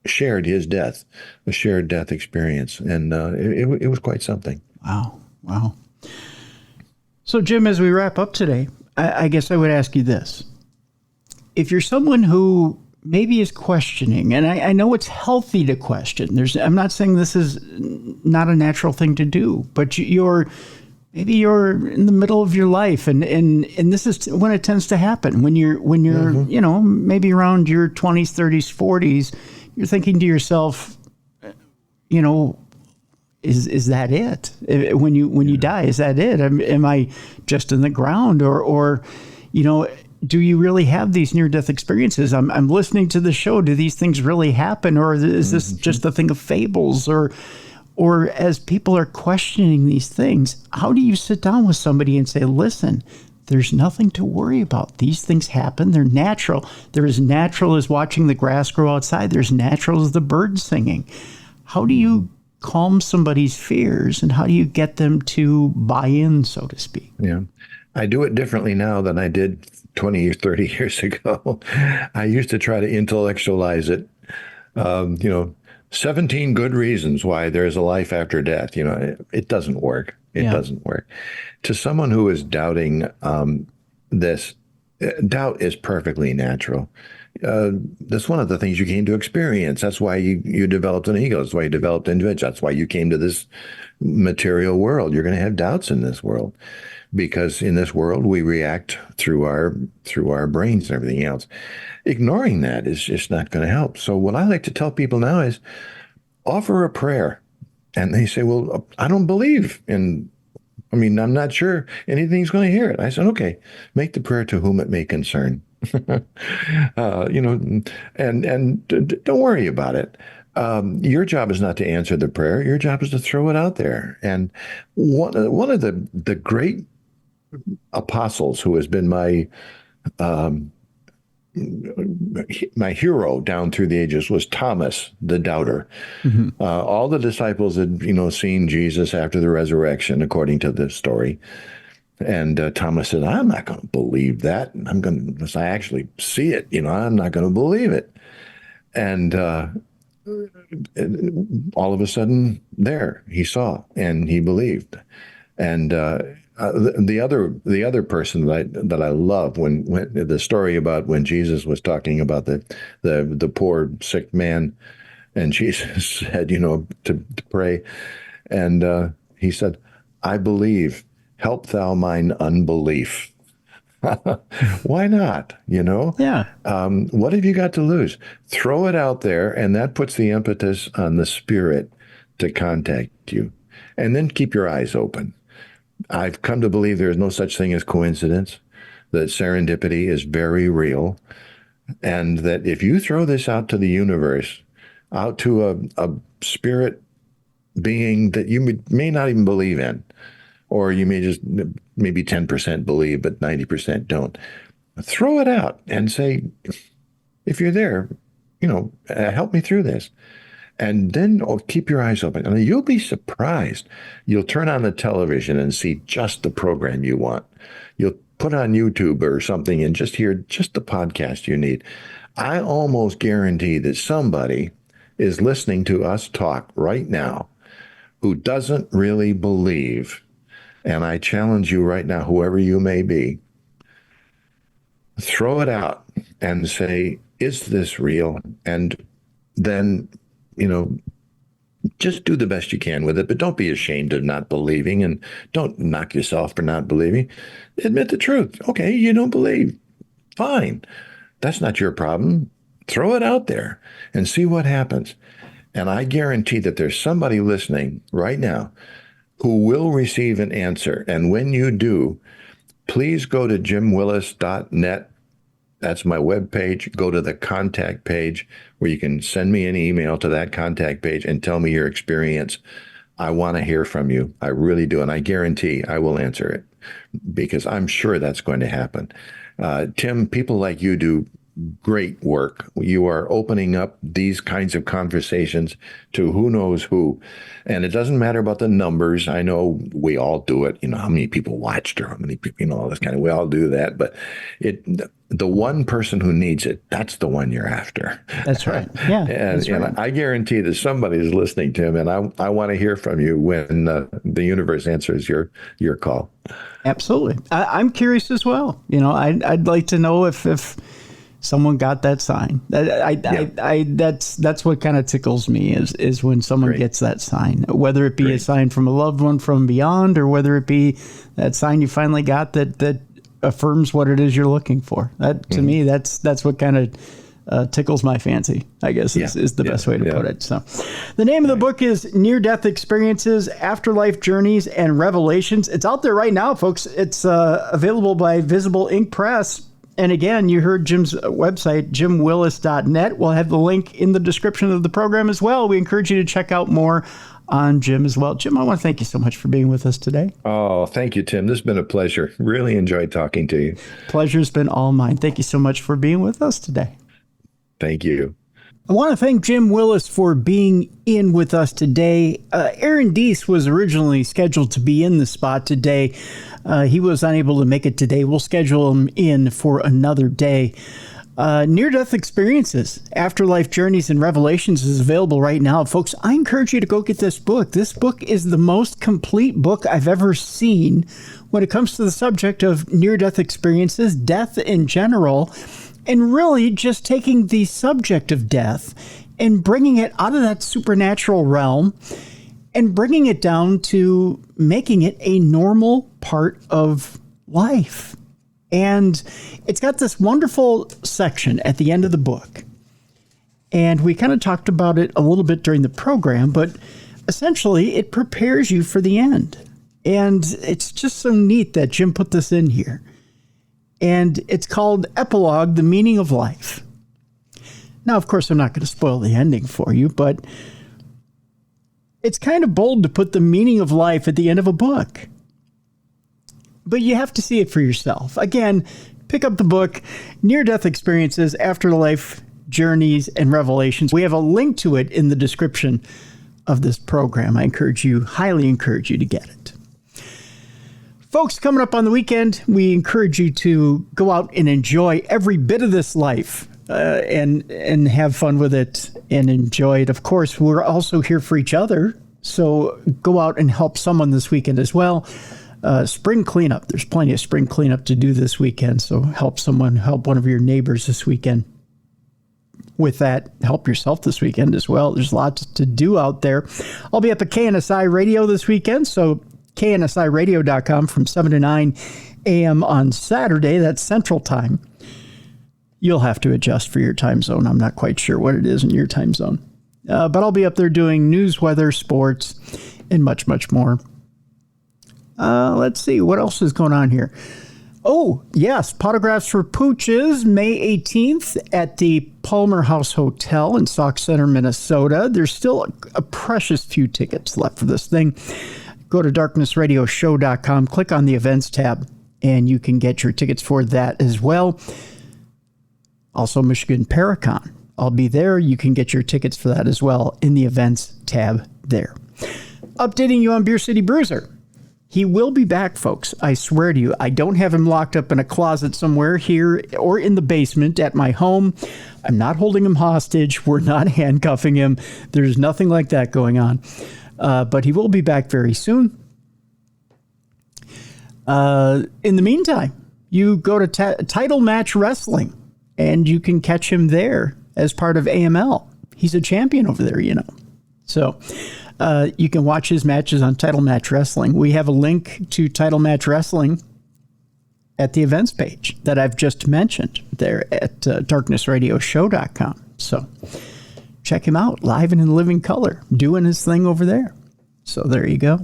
his death, a shared death experience. And it was quite something. Wow. So, Jim, as we wrap up today, I guess I would ask you this. If you're someone who maybe is questioning, and I know it's healthy to question. I'm not saying this is not a natural thing to do, but maybe you're in the middle of your life, and this is when it tends to happen when you're maybe around your 20s, 30s, 40s. You're thinking to yourself, is that it? When you die, is that it? Am I just in the ground, or do you really have these near-death experiences? I'm listening to the show. Do these things really happen, or is this just a thing of fables? Or as people are questioning these things, how do you sit down with somebody and say, listen, there's nothing to worry about. These things happen. They're natural. They're as natural as watching the grass grow outside. They're as natural as the birds singing. How do you calm somebody's fears, and how do you get them to buy in, so to speak? Yeah. I do it differently now than I did 20 or 30 years ago. I used to try to intellectualize it. 17 good reasons why there's a life after death. It doesn't work. It doesn't work. To someone who is doubting this, doubt is perfectly natural. That's one of the things you came to experience. That's why you developed an ego. That's why you developed individual. That's why you came to this material world. You're going to have doubts in this world, because in this world we react through our brains and everything else. Ignoring that is just not going to help. So what I like to tell people now is offer a prayer. And they say, well, I don't believe in, I'm not sure anything's going to hear it. I said, okay, make the prayer to whom it may concern. And don't worry about it. Your job is not to answer the prayer. Your job is to throw it out there. And one of the great apostles who has been my hero down through the ages was Thomas, the doubter. Mm-hmm. All the disciples had, seen Jesus after the resurrection, according to the story. And Thomas said, I'm not going to believe that. Unless I actually see it, I'm not going to believe it. And all of a sudden, there he saw and he believed. And the other person that I love, when the story about when Jesus was talking about the poor sick man, and Jesus said, to pray, and he said, I believe, help thou mine unbelief. Why not? Yeah. What have you got to lose? Throw it out there, and that puts the impetus on the Spirit to contact you. And then keep your eyes open. I've come to believe there is no such thing as coincidence, that serendipity is very real, and that if you throw this out to the universe, out to a spirit being that you may not even believe in, or you may just maybe 10% believe, but 90% don't. Throw it out and say, if you're there, help me through this. And then keep your eyes open. And you'll be surprised. You'll turn on the television and see just the program you want. You'll put on YouTube or something and just hear just the podcast you need. I almost guarantee that somebody is listening to us talk right now who doesn't really believe. And I challenge you right now, whoever you may be, throw it out and say, is this real? And then, just do the best you can with it, but don't be ashamed of not believing, and don't knock yourself for not believing. Admit the truth. Okay, you don't believe. Fine. That's not your problem. Throw it out there and see what happens. And I guarantee that there's somebody listening right now who will receive an answer. And when you do, please go to jimwillis.net. That's my webpage. Go to the contact page where you can send me an email to that contact page and tell me your experience. I want to hear from you. I really do. And I guarantee I will answer it, because I'm sure that's going to happen. Tim, people like you do great work. You are opening up these kinds of conversations to who knows who. And it doesn't matter about the numbers. I know we all do it. How many people watched, or how many people, all this kind of, we all do that. But the one person who needs it, that's the one you're after. That's right. Yeah. And I guarantee that somebody is listening, Tim, and I want to hear from you when the universe answers your call. Absolutely. I'm curious as well. I'd like to know if someone got that sign. That's what kind of tickles me is when someone gets that sign, whether it be a sign from a loved one from beyond, or whether it be that sign you finally got that affirms what it is you're looking for. That to me, that's what kind of tickles my fancy, I guess is the best way to put it. So the name of the book is Near-Death Experiences, Afterlife Journeys, and Revelations. It's out there right now, folks. It's available by Visible Ink Press. And again, you heard Jim's website, jimwillis.net. We'll have the link in the description of the program as well. We encourage you to check out more on Jim as well. Jim, I want to thank you so much for being with us today. Oh, thank you, Tim. This has been a pleasure. Really enjoyed talking to you. Pleasure's been all mine. Thank you so much for being with us today. Thank you. I want to thank Jim Willis for being in with us today. Aaron Deese was originally scheduled to be in the spot today. He was unable to make it today. We'll schedule him in for another day. Near-Death Experiences, Afterlife Journeys, and Revelations is available right now. Folks, I encourage you to go get this book. This book is the most complete book I've ever seen when it comes to the subject of near-death experiences, death in general, and really just taking the subject of death and bringing it out of that supernatural realm and bringing it down to making it a normal part of life. And it's got this wonderful section at the end of the book. And we kind of talked about it a little bit during the program, but essentially it prepares you for the end. And it's just so neat that Jim put this in here. And it's called Epilogue, The Meaning of Life. Now, of course, I'm not going to spoil the ending for you, but it's kind of bold to put the meaning of life at the end of a book. But you have to see it for yourself. Again, pick up the book, Near-Death Experiences, Afterlife Journeys, and Revelations. We have a link to it in the description of this program. I highly encourage you to get it. Folks, coming up on the weekend, we encourage you to go out and enjoy every bit of this life and have fun with it and enjoy it. Of course, we're also here for each other, so go out and help someone this weekend as well. Spring cleanup. There's plenty of spring cleanup to do this weekend, so help one of your neighbors this weekend. With that, help yourself this weekend as well. There's lots to do out there. I'll be up at KNSI Radio this weekend, so KNSIradio.com from 7 to 9 a.m. on Saturday. That's Central Time. You'll have to adjust for your time zone. I'm not quite sure what it is in your time zone. But I'll be up there doing news, weather, sports, and much, much more. Let's see. What else is going on here? Oh, yes. Potographs for Pooches, May 18th at the Palmer House Hotel in Sauk Center, Minnesota. There's still a precious few tickets left for this thing. Go to darknessradioshow.com, click on the events tab, and you can get your tickets for that as well. Also, Michigan Paracon. I'll be there. You can get your tickets for that as well in the events tab there. Updating you on Beer City Bruiser. He will be back, folks. I swear to you. I don't have him locked up in a closet somewhere here or in the basement at my home. I'm not holding him hostage. We're not handcuffing him. There's nothing like that going on. But he will be back very soon. In the meantime, you go to Title Match Wrestling, and you can catch him there as part of AML. He's a champion over there, you know. So you can watch his matches on Title Match Wrestling. We have a link to Title Match Wrestling at the events page that I've just mentioned there at darknessradioshow.com. So check him out live and in living color, doing his thing over there. So there you go.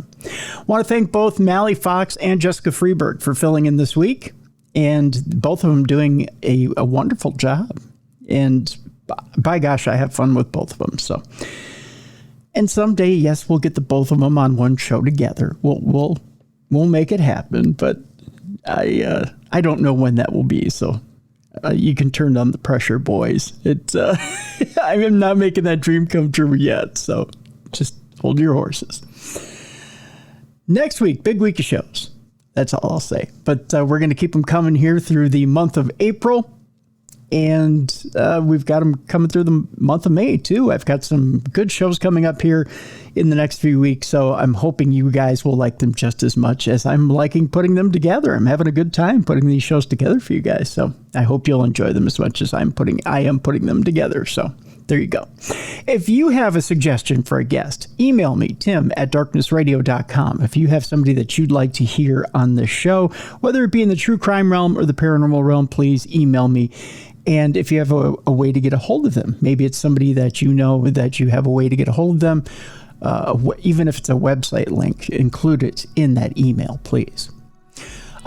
Want to thank both Mally Fox and Jessica Freeberg for filling in this week, and both of them doing a wonderful job. And by gosh, I have fun with both of them. So, and someday, yes, we'll get the both of them on one show together. We'll make it happen, but I don't know when that will be. So you can turn down the pressure, boys. I'm not making that dream come true yet. So just hold your horses. Next week, big week of shows. That's all I'll say. But we're going to keep them coming here through the month of April. And we've got them coming through the month of May, too. I've got some good shows coming up here in the next few weeks, so I'm hoping you guys will like them just as much as I'm liking putting them together. I'm having a good time putting these shows together for you guys, so I hope you'll enjoy them as much as I am putting them together. So there you go. If you have a suggestion for a guest, email me, tim@darknessradio.com. If you have somebody that you'd like to hear on the show, whether it be in the true crime realm or the paranormal realm, please email me. And if you have a way to get a hold of them, maybe it's somebody that you know that you have a way to get a hold of them, even if it's a website link, include it in that email, please.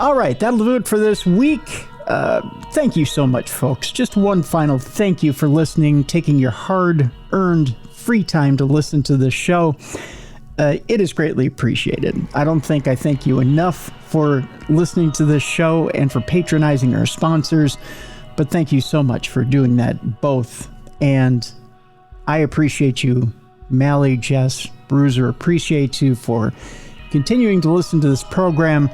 All right, that'll do it for this week. Thank you so much, folks. Just one final thank you for listening, taking your hard-earned free time to listen to this show. It is greatly appreciated. I don't think I thank you enough for listening to this show and for patronizing our sponsors, but thank you so much for doing that both. And I appreciate you, Mally, Jess, Bruiser, appreciate you for continuing to listen to this program.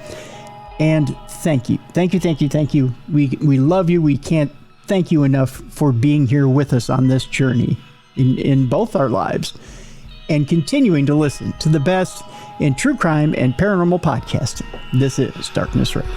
And thank you. Thank you, thank you, thank you. We love you. We can't thank you enough for being here with us on this journey in both our lives and continuing to listen to the best in true crime and paranormal podcasting. This is Darkness Radio.